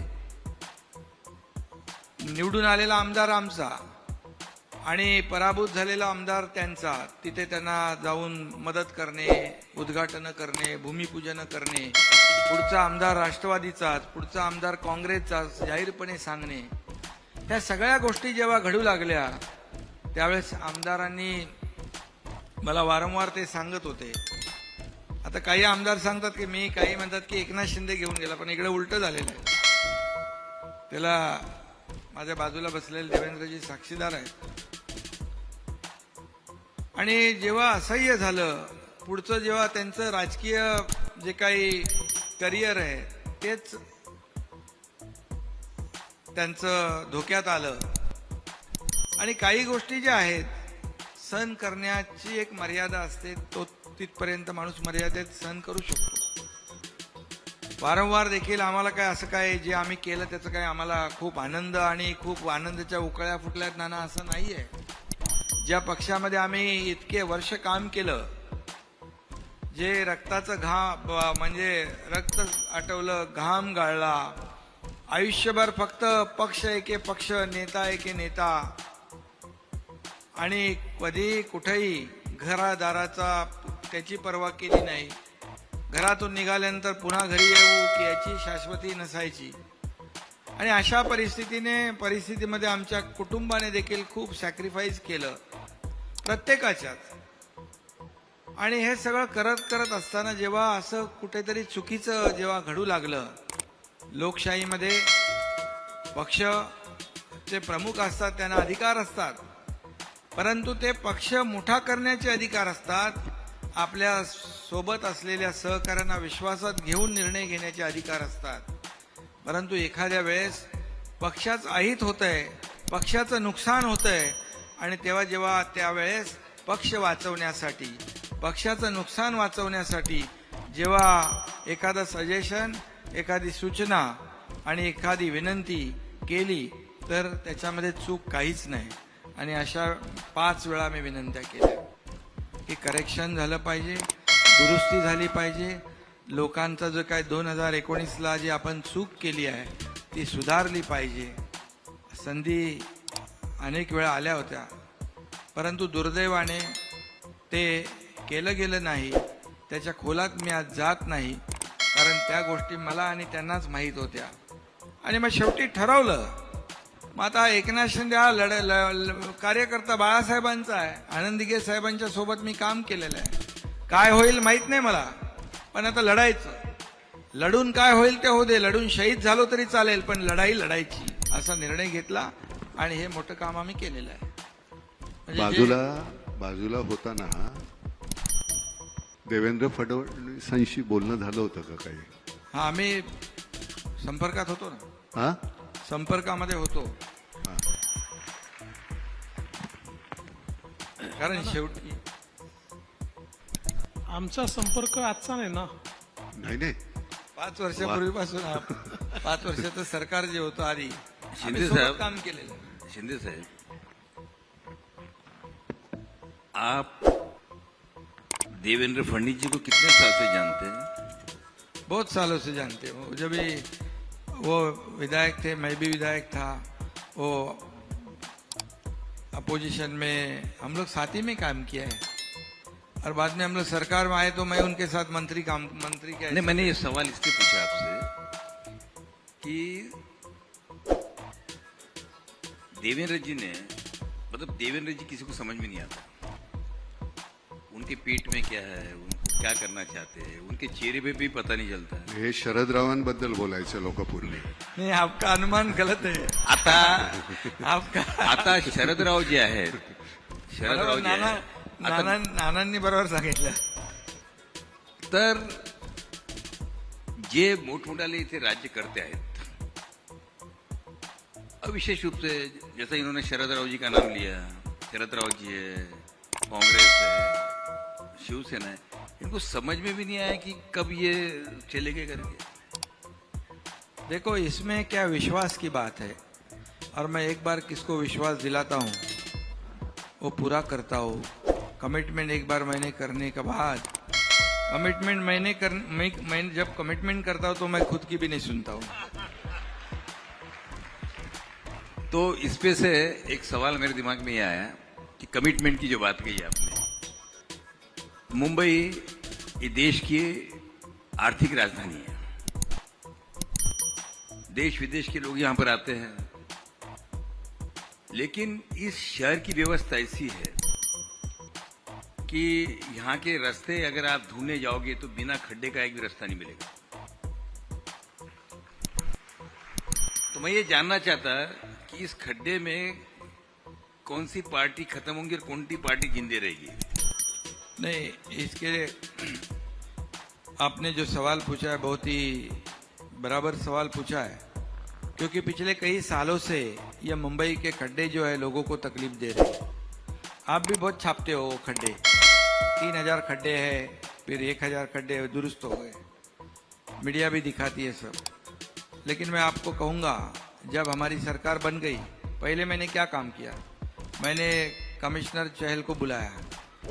निवडून आलेला आमदार आमचा आणि पराभूत झालेला आमदार त्यांचा, तिथे त्यांना जाऊन मदत करणे, उद्घाटन करणे, भूमिपूजन करणे, पुढचा आमदार राष्ट्रवादीचाच, पुढचा आमदार काँग्रेसचाच जाहीरपणे सांगणे, ह्या सगळ्या गोष्टी जेव्हा घडू लागल्या त्यावेळेस आमदारांनी मला वारंवार ते सांगत होते. आता काही आमदार सांगतात की मी, काही म्हणतात की एकनाथ शिंदे घेऊन गेला, पण इकडे उलट झालेलं आहे. त्याला माझ्या बाजूला बसलेले देवेंद्रजी साक्षीदार आहेत. आणि जेव्हा असह्य झालं, पुढचं जेव्हा त्यांचं राजकीय जे काही करिअर आहे तेच त्यांचं धोक्यात आलं. आणि काही गोष्टी ज्या आहेत सहन करण्याची एक मर्यादा असते, तो तिथपर्यंत माणूस मर्यादेत सहन करू शकतो. वारंवार देखील आम्हाला काय असं काय जे आम्ही केलं त्याचं काय आम्हाला खूप आनंद आणि खूप आनंदाच्या उकळ्या फुटल्यात नाना असं नाहीये. ज्या पक्षामध्ये आम्ही इतके वर्ष काम केलं, जे रक्ताचं म्हणजे रक्त आटवलं, घाम गाळला, आयुष्यभर फक्त पक्ष एके पक्ष, नेता एके नेता, आणि कधी कुठेही घरादाराचा त्याची पर्वा केली नाही. घरातून निघाल्यानंतर पुन्हा घरी येऊ की याची शाश्वती नसायची. आणि अशा परिस्थितीमध्ये आमच्या कुटुंबाने देखील खूप सॅक्रिफाईस केलं प्रत्येकाच्याच. आणि हे सगळं करत असताना जेव्हा असं कुठेतरी चुकीचं जेव्हा घडू लागलं, लोकशाहीमध्ये पक्षचे प्रमुख असतात, त्यांना अधिकार असतात, परंतु ते पक्ष मोठा करण्याचे अधिकार असतात. आपल्या सोबत असलेल्या सहकाऱ्यांना विश्वासात घेऊन निर्णय घेण्याचे अधिकार असतात. परंतु एखाद्या वेळेस पक्षाचं अहित होतंय, पक्षाचं नुकसान होतंय, आणि जेव्हा त्यावेळेस पक्ष वाचवण्यासाठी, पक्षाचं नुकसान वाचवण्यासाठी जेव्हा एखादं सजेशन, एखादी सूचना आणि एखादी विनंती केली तर त्याच्यामध्ये चूक काहीच नाही. आणि अशा 5 वेळा मी विनंत्या केल्या की करेक्शन झालं पाहिजे, दुरुस्ती झाली पाहिजे, लोकांचा जो काय 2019ला जी आपण चूक केली आहे ती सुधारली पाहिजे. संधी अनेक वेळा आल्या होत्या, परंतु दुर्दैवाने ते केलं गेलं नाही. त्याच्या खोलात मी आज जात नाही, कारण त्या गोष्टी मला आणि त्यांनाच माहीत होत्या. आणि मग शेवटी ठरवलं, मग आता एकनाथ शिंदे हा कार्यकर्ता बाळासाहेबांचा आहे, आनंद दिघे साहेबांच्या सोबत मी काम केलेलं आहे. काय होईल माहित नाही मला, पण आता लढायचं. लढून काय होईल ते होऊ दे, लढून शहीद झालो तरी चालेल, पण लढाई लढायची असा निर्णय घेतला आणि हे मोठं काम आम्ही केलेलं आहे. म्हणजे बाजूला होताना देवेंद्र फडणवीसांशी बोलणं झालं होतं का काही? हा, आम्ही संपर्कात होतो ना, हा, संपर्कामध्ये होतो. कारण शेवटी आमचा संपर्क आजचा नाही ना. नाही 5 वर्षापूर्वीपासून 5 वर्षाचं सरकार जे होतं आधी शिंदे आम्ही सोबत साहेब. काम केलेलं. शिंदे साहब, आप देवेंद्र फडणवीस जी को कितने साल से जानते हैं? बहुत सालों से जानते हो. जब भी वो विधायक थे, मैं भी विधायक था, वो अपोजिशन में हम लोग साथ ही में काम किया है, और बाद में हम लोग सरकार में आए तो मैं उनके साथ मंत्री के नहीं, मैंने ये सवाल इसलिए पूछा आपसे कि देवेंद्र जी ने, मतलब देवेंद्र जी किसी को समझ में नहीं आता, उनके पेट में क्या है, उनको क्या करना चाहते हैं, उनके चेहरे पे भी पता नहीं चलता है. हे शरदरावांबद्दल बोलायचं लोकपूर्वी. नहीं, आपका अनुमान गलत है. आता शरदराव जे आहेत, शरदराव जे आहेत, आता नानांनी बरोबर सांगितलं. तर जे मोठमोठाले इथे राज्य करते आहेत, विशेष रूप से जैसा इन्होंने शरदराव जी का नाम लिया, शरदराव जी है, कांग्रेस है, शिवसेना है, इनको समझ में भी नहीं आया कि कब ये चलेंगे करके. देखो, इसमें क्या विश्वास की बात है, और मैं एक बार किसको विश्वास दिलाता हूँ वो पूरा करता हूँ. कमिटमेंट एक बार मैंने करने के बाद, कमिटमेंट मैं जब कमिटमेंट करता हूँ तो मैं खुद की भी नहीं सुनता हूँ. तो इस पे से एक सवाल मेरे दिमाग में ये आया कि कमिटमेंट की जो बात कही आपने, मुंबई ये देश की आर्थिक राजधानी है, देश विदेश के लोग यहां पर आते हैं, लेकिन इस शहर की व्यवस्था ऐसी है कि यहाँ के रास्ते अगर आप ढूंढने जाओगे तो बिना खड्डे का एक भी रास्ता नहीं मिलेगा. तो मैं ये जानना चाहता कि इस खड्डे में कौन सी पार्टी खत्म होंगी और कौन सी पार्टी जिंदे रहेगी. नहीं, इसके आपने जो सवाल पूछा है बहुत ही बराबर सवाल पूछा है, क्योंकि पिछले कई सालों से ये मुंबई के खड्डे जो है लोगों को तकलीफ दे रहे हैं. आप भी बहुत छापते हो खड्डे, 3000 खड्डे हैं, फिर 1000 खड्डे दुरुस्त हो गए, मीडिया भी दिखाती है सब. लेकिन मैं आपको कहूँगा, जब हमारी सरकार बन गई, पहले मैंने क्या काम किया, मैंने कमिश्नर चहल को बुलाया.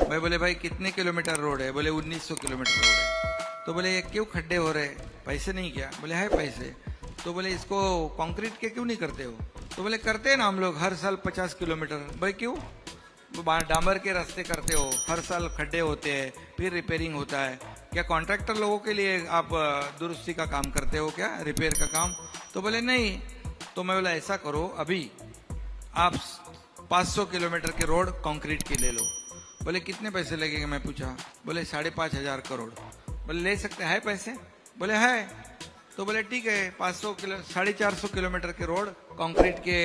मैं बोले, भाई कितने किलोमीटर रोड है? बोले 1900 किलोमीटर रोड है. तो बोले ये क्यों खड्डे हो रहे, पैसे नहीं क्या? बोले है पैसे. तो बोले इसको कंक्रीट के क्यों नहीं करते हो? तो बोले करते हैं ना हम लोग हर साल 50 किलोमीटर. भाई क्यों? डामर के रास्ते करते हो, हर साल खड्डे होते हैं, फिर रिपेयरिंग होता है. क्या कॉन्ट्रैक्टर लोगों के लिए आप दुरुस्ती का काम करते हो क्या, रिपेयर का काम? तो बोले नहीं. तो मैं बोला ऐसा करो, अभी आप 500 किलोमीटर के रोड कंक्रीट के ले लो. बोले कितने पैसे लगेंगे? मैं पूछा. बोले 5,500 करोड़. बोले ले सकते हैं पैसे? बोले है. तो बोले ठीक है, 450 किलोमीटर के रोड कंक्रीट के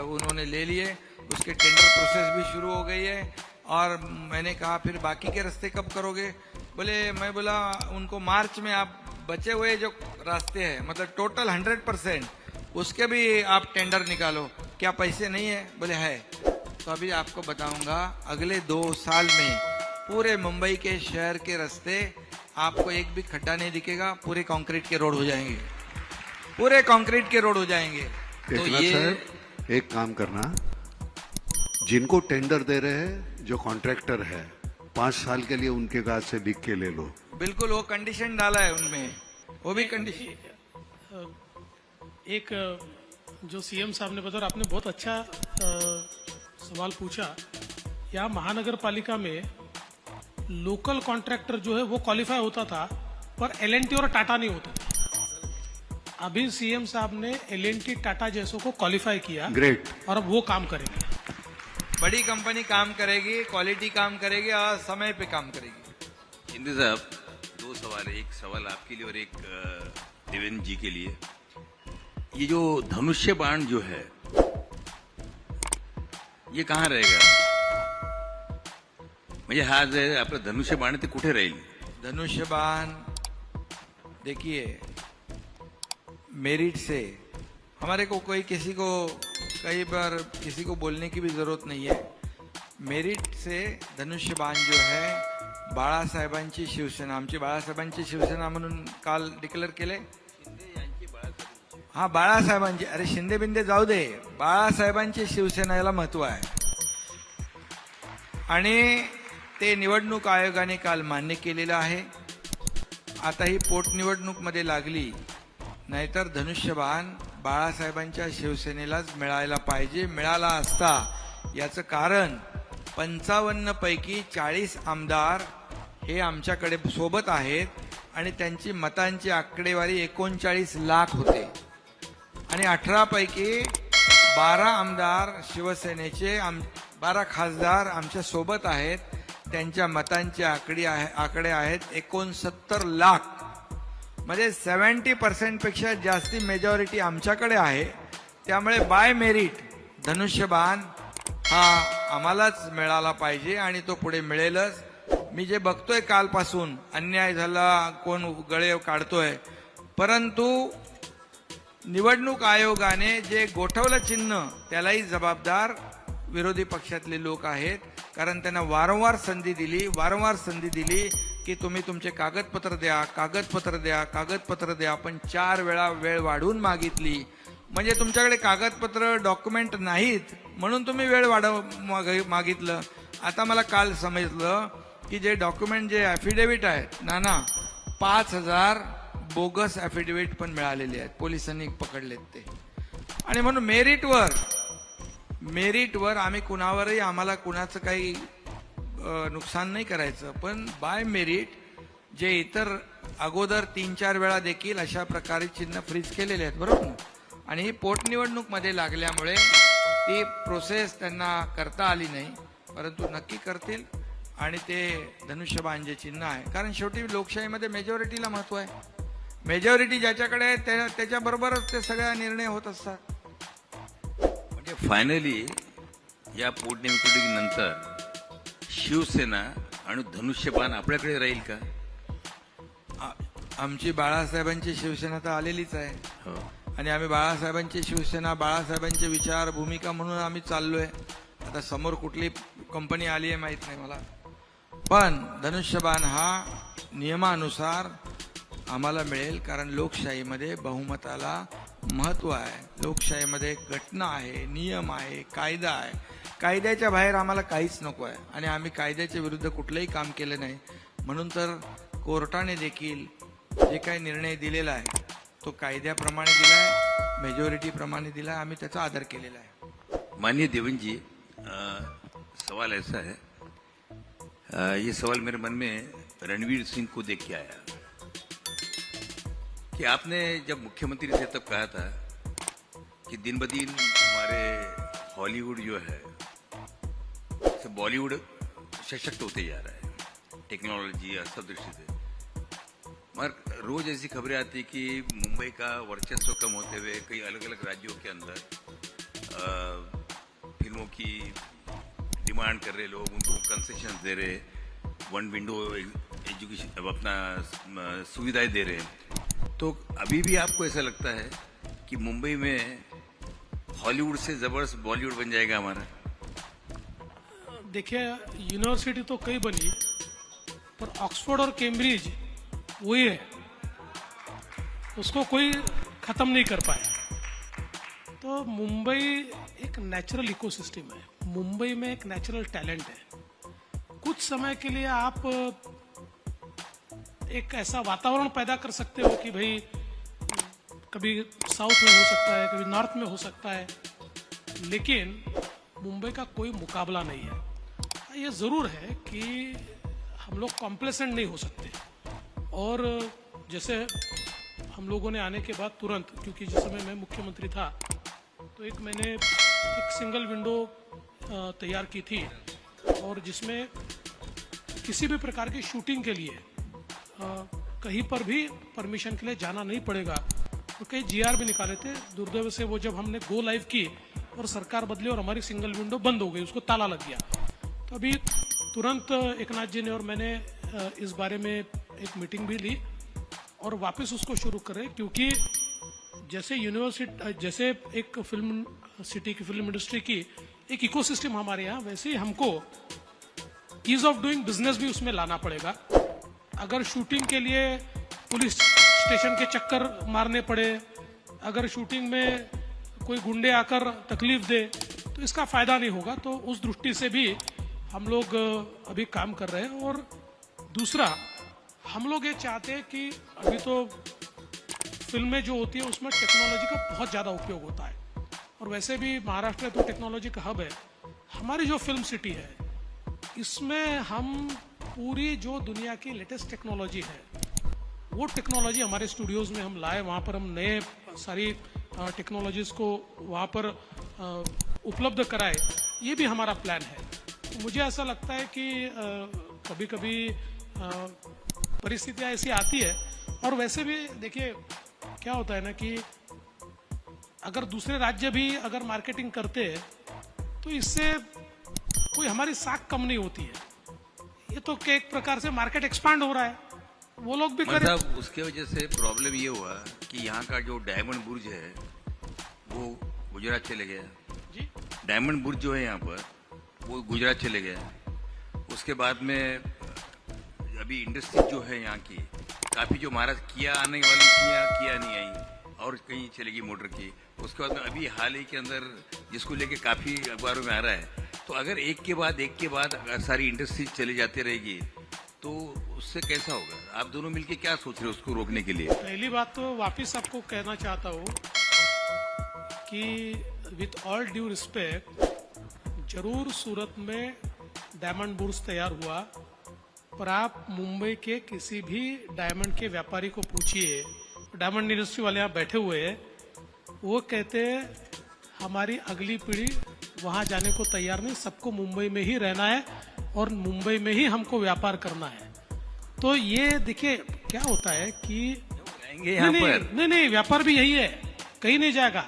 उन्होंने ले लिए. उसके टेंडर प्रोसेस भी शुरू हो गई है. और मैंने कहा फिर बाकी के रास्ते कब करोगे? बोले, मैं बोला उनको मार्च में आप बचे हुए जो रास्ते हैं, मतलब टोटल 100%, उसके भी आप टेंडर निकालो. क्या पैसे नहीं है? बोले है. तो अभी आपको बताऊंगा, अगले 2 साल में पूरे मुंबई के शहर के रास्ते आपको एक भी खड्डा नहीं दिखेगा, पूरे कंक्रीट के रोड हो जाएंगे, पूरे कंक्रीट के रोड हो जाएंगे. तो एकनाथ ये साहेब, एक काम करना, जिनको टेंडर दे रहे हैं, जो कॉन्ट्रैक्टर है, 5 साल के लिए उनके काज से लिख के ले लो। बिल्कुल वो कंडीशन डाला है उनमें, वो भी कंडीशन। एक जो सीएम साहब ने बताया, आपने बहुत अच्छा सवाल पूछा। यहाँ महानगर पालिका में लोकल कॉन्ट्रैक्टर जो है वो क्वालिफाई होता था, पर एलएनटी और टाटा नहीं होता था। अभी सीएम साहब ने एलएनटी टाटा जैसों को क्वालिफाई किया, ग्रेट। और अब वो काम करेंगे। बड़ी कंपनी काम करेगी, क्वालिटी काम करेगी और समय पे काम करेगी। शिंदे साहब, 2 सवाल है। एक सवाल आपके लिए और एक देवेंद्र जी के लिए। ये जो धनुष्य बाण जो है, ये कहाँ रहेगा? म्हणजे हा जे आपलं धनुष्य बाण आहे ते कुठे राहील? धनुष्यबाण देखिए, मेरिट से हमारे को कोई किसी को कई बार किसी को बोलने की भी जरूरत नहीं है। मेरिट से धनुष्यबाण जो है बाळासाहेबांची शिवसेना, आमची बाळासाहेबांची शिवसेना म्हणून काल डिक्लेअर केले। हा, बाळासाहेबांची, अरे शिंदे बिंदे जाऊ दे, बाळासाहेबांची शिवसेना याला महत्व आहे आणि ते निवडणूक आयोगाने काल मान्य केलेलं आहे। आता ही पोटनिवडणूक मध्ये लागली, नाहीतर धनुष्यबाण बाळासाहेबांच्या शिवसेनेलाच मिळायला पाहिजे, मिळाला असता। याचं कारण 55 पैकी 40 आमदार हे आमच्याकडे सोबत आहेत आणि त्यांची मतांची आकडेवारी 39 लाख होते आणि 18 पैकी 12 आमदार शिवसेनेचे, 12 खासदार आमच्या सोबत आहेत, त्यांच्या मतांचे आकडे आहेत 69 लाख। म्हणजे 70% पेक्षा जास्ती मेजॉरिटी आमच्याकडे आहे। त्यामुळे बाय मेरिट धनुष्यबाण हा आम्हालाच मिळाला पाहिजे आणि तो पुढे मिळेलच। मी जे बघतोय कालपासून, अन्याय झाला, कोण गळे काढतोय, परंतु निवडणूक आयोगाने जे गोठवलं चिन्ह त्यालाही जबाबदार विरोधी पक्षातले लोक आहेत, कारण त्यांना वारंवार संधी दिली की तुम्ही तुमचे कागदपत्र द्या, पण 4 वेळा वेळ वाढवून मागितली। म्हणजे तुमच्याकडे कागदपत्र डॉक्युमेंट नाहीत म्हणून तुम्ही वेळ मागितलं। आता मला काल समजलं की जे डॉक्युमेंट, जे ॲफिडेव्हिट आहेत ना 5000 बोगस ॲफिडेव्हिट पण मिळालेले आहेत, पोलिसांनी पकडलेत ते। आणि म्हणून मेरिटवर आम्ही कुणावरही, आम्हाला कुणाचं काही नुकसान नाही करायचं, पण बाय मेरिट जे इतर अगोदर 3-4 वेळा देखील अशा प्रकारे चिन्ह फ्रीज केलेले आहेत, बरोबर ना? आणि ही पोटनिवडणूक मध्ये लागल्यामुळे ती प्रोसेस त्यांना करता आली नाही, परंतु नक्की करतील। आणि ते धनुष्यबाण जे चिन्ह आहे, कारण शेवटी लोकशाहीमध्ये मेजॉरिटीला महत्व आहे, मेजॉरिटी ज्याच्याकडे आहे त्याच्याबरोबरच ते सगळ्या निर्णय होत असतात। म्हणजे फायनली या पोटनिवडणुकीनंतर शिवसेना आणि धनुष्यबाण आपल्याकडे राहील का? आमची बाळासाहेबांची शिवसेना तर आलेलीच आहे आणि आम्ही बाळासाहेबांची शिवसेना, बाळासाहेबांचे विचार, भूमिका म्हणून आम्ही चाललोय। आता समोर कुठली कंपनी आली आहे माहित नाही मला, पण धनुष्यबाण हा नियमानुसार आम्हाला मिळेल, कारण लोकशाहीमध्ये बहुमताला महत्व आहे, लोकशाहीमध्ये घटना आहे, नियम आहे, कायदा आहे। कायद्याच्या बाहेर आम्हाला काहीच नको आहे आणि आम्ही कायद्याच्या विरुद्ध कुठलंही काम केलं नाही। म्हणून तर कोर्टाने देखील जे काही निर्णय दिलेला आहे तो कायद्याप्रमाणे दिलाय, मेजॉरिटी प्रमाणे दिलाय, आम्ही त्याचा आदर केलेला आहे। माननीय देवेंद्र जी, सवाल ऐसा है, ये सवाल मेरे मन में रणवीर सिंह को देख के आया कि आपने जब मुख्यमंत्री थे तब कहा था कि दिन ब दिन हमारे हॉलीवुड जो है बॉलीवुड सशक्त होते जा रहा है, टेक्नोलॉजी या सब दृष्टि से। मगर रोज ऐसी खबरें आती कि मुंबई का वर्चस्व कम होते हुए कई अलग अलग राज्यों के अंदर फिल्मों की डिमांड कर रहे लोग, उनको कंसेशन दे रहे, 1 विंडो एजुकेशन, अपना सुविधाएं दे रहे। तो अभी भी आपको ऐसा लगता है कि मुंबई में हॉलीवुड से जबरदस्त बॉलीवुड बन जाएगा हमारा? देखिए, यूनिवर्सिटी तो कई बनी, पर ऑक्सफोर्ड और कैम्ब्रिज वही है, उसको कोई खत्म नहीं कर पाया। तो मुंबई एक नेचुरल इकोसिस्टम है। मुंबई में एक नेचुरल टैलेंट है। कुछ समय के लिए आप एक ऐसा वातावरण पैदा कर सकते हो कि भाई कभी साउथ में हो सकता है, कभी नॉर्थ में हो सकता है, लेकिन मुंबई का कोई मुकाबला नहीं है। ये ज़रूर है कि हम लोग कॉम्प्लेसेंट नहीं हो सकते। और जैसे हम लोगों ने आने के बाद तुरंत, क्योंकि जिस समय मैं मुख्यमंत्री था तो मैंने एक सिंगल विंडो तैयार की थी, और जिसमें किसी भी प्रकार की शूटिंग के लिए कहीं पर भी परमिशन के लिए जाना नहीं पड़ेगा। तो कई GR भी निकाले थे। दुर्दैव से वो जब हमने गो लाइव की और सरकार बदली और हमारी सिंगल विंडो बंद हो गई, उसको ताला लग गया। तो अभी तुरंत एकनाथ जी ने और मैंने इस बारे में एक मीटिंग भी ली और वापस उसको शुरू करें, क्योंकि जैसे यूनिवर्सिटी, जैसे एक फिल्म सिटी की, फिल्म इंडस्ट्री की एक इकोसिस्टम हमारे यहाँ, वैसे ही हमको ईज ऑफ डूइंग बिजनेस भी उसमें लाना पड़ेगा। अगर शूटिंग के लिए पुलिस स्टेशन के चक्कर मारने पड़े, अगर शूटिंग में कोई गुंडे आकर तकलीफ दे, तो इसका फायदा नहीं होगा। तो उस दृष्टि से भी हम लोग अभी काम कर रहे हैं। और दूसरा, हम लोग ये चाहते हैं कि अभी तो फिल्में जो होती है उसमें टेक्नोलॉजी का बहुत ज़्यादा उपयोग होता है, और वैसे भी महाराष्ट्र में तो टेक्नोलॉजी का हब है। हमारी जो फिल्म सिटी है, इसमें हम पूरी जो दुनिया की लेटेस्ट टेक्नोलॉजी है, वो टेक्नोलॉजी हमारे स्टूडियोज़ में हम लाए। वहाँ पर हम नए सारी टेक्नोलॉजीज़ को वहाँ पर उपलब्ध कराए, ये भी हमारा प्लान है। तो मुझे ऐसा लगता है कि कभी कभी परिस्थितियाँ ऐसी आती है। और वैसे भी देखिए क्या होता है ना कि अगर दूसरे राज्य भी अगर मार्केटिंग करते हैं तो इससे कोई हमारी साख कम नहीं होती है। ये तो एक प्रकार से मार्केट एक्सपांड हो रहा है, वो लोग भी करें। मतलब उसके वजह से प्रॉब्लम ये हुआ कि यहाँ का जो डायमंड बुर्ज है वो गुजरात चले गया जी। डायमंड बुर्ज जो है यहाँ पर वो गुजरात चले गया। उसके बाद में अभी इंडस्ट्री जो है यहाँ की काफ़ी, जो महाराष्ट्र किया आने वाली थी, यहाँ किया नहीं आई और कहीं चलेगी मोटर की। उसके बाद में अभी हाल ही के अंदर जिसको लेके काफ़ी अखबारों में आ रहा है, तो अगर एक के बाद अगर सारी इंडस्ट्री चली जाती रहेगी तो उससे कैसा होगा? आप दोनों मिलके क्या सोच रहे हो उसको रोकने के लिए? पहली बात तो वापिस आपको कहना चाहता हूँ कि विथ ऑल ड्यू रिस्पेक्ट, जरूर सूरत में डायमंड बुर्ज तैयार हुआ, पर आप मुंबई के किसी भी डायमंड के व्यापारी को पूछिए, डायमंड इंडस्ट्री वाले यहाँ बैठे हुए हैं, वो कहते हैं हमारी अगली पीढ़ी वहाँ जाने को तैयार नहीं, सबको मुंबई में ही रहना है और मुंबई में ही हमको व्यापार करना है। तो ये देखिए क्या होता है कि रहेंगे यहाँ पर। नहीं, व्यापार भी यही है, कहीं नहीं जाएगा।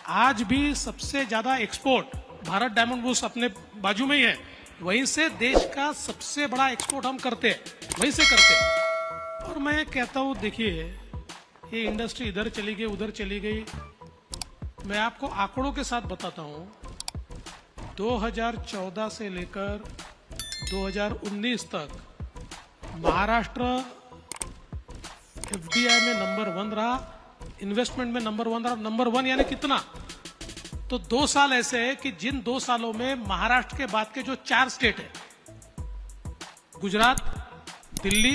आज भी सबसे ज्यादा एक्सपोर्ट भारत डायमंड बुर्ज अपने बाजू में ही है, वहीं से देश का सबसे बड़ा एक्सपोर्ट हम करते हैं, वहीं से करते हैं। और मैं कहता हूँ देखिए, ये इंडस्ट्री इधर चली गई उधर चली गई, मैं आपको आंकड़ों के साथ बताता हूँ। 2014 से लेकर 2019 तक महाराष्ट्र FDI में नंबर 1 रहा, इन्वेस्टमेंट में नंबर 1 रहा। नंबर 1 यानी कितना? तो 2 साल ऐसे है कि जिन 2 सालों में महाराष्ट्र के बाद के जो 4 स्टेट है, गुजरात, दिल्ली,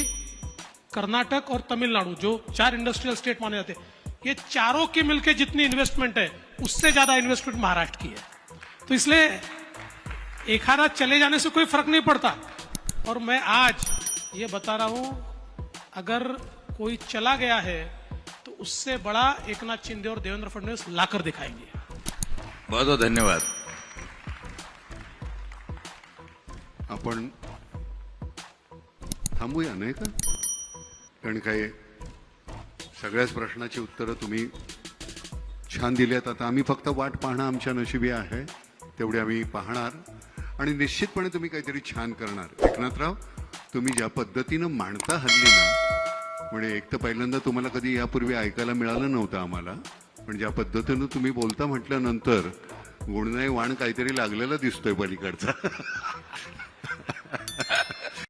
कर्नाटक और तमिलनाडु, जो 4 इंडस्ट्रियल स्टेट माने जाते हैं, ये चारों की मिलकर जितनी इन्वेस्टमेंट है उससे ज्यादा इन्वेस्टमेंट महाराष्ट्र की है। तो इसलिए एक आधा चले जाने से कोई फर्क नहीं पड़ता। और मैं आज ये बता रहा हूं, अगर कोई चला गया है तो उससे बड़ा एकनाथ शिंदे और देवेंद्र फडणवीस लाकर दिखाएंगे। बहुत बहुत धन्यवाद। आपण थांबूया नाही का? कारण काय सगळ्याच प्रश्नाची उत्तरं तुम्ही छान दिल्यात। आता आम्ही फक्त वाट पाहणं आमच्या नशिबी आहे, तेवढे आम्ही पाहणार आणि निश्चितपणे तुम्ही काहीतरी छान करणार। एकनाथराव, तुम्ही ज्या पद्धतीनं मांडता हल्ली ना, म्हणजे एक तर पहिल्यांदा तुम्हाला कधी यापूर्वी ऐकायला मिळालं नव्हतं आम्हाला, पण ज्या पद्धतीनं तुम्ही बोलता म्हटल्यानंतर गुणनाई वाण काहीतरी लागलेला दिसतोय पलीकडचा।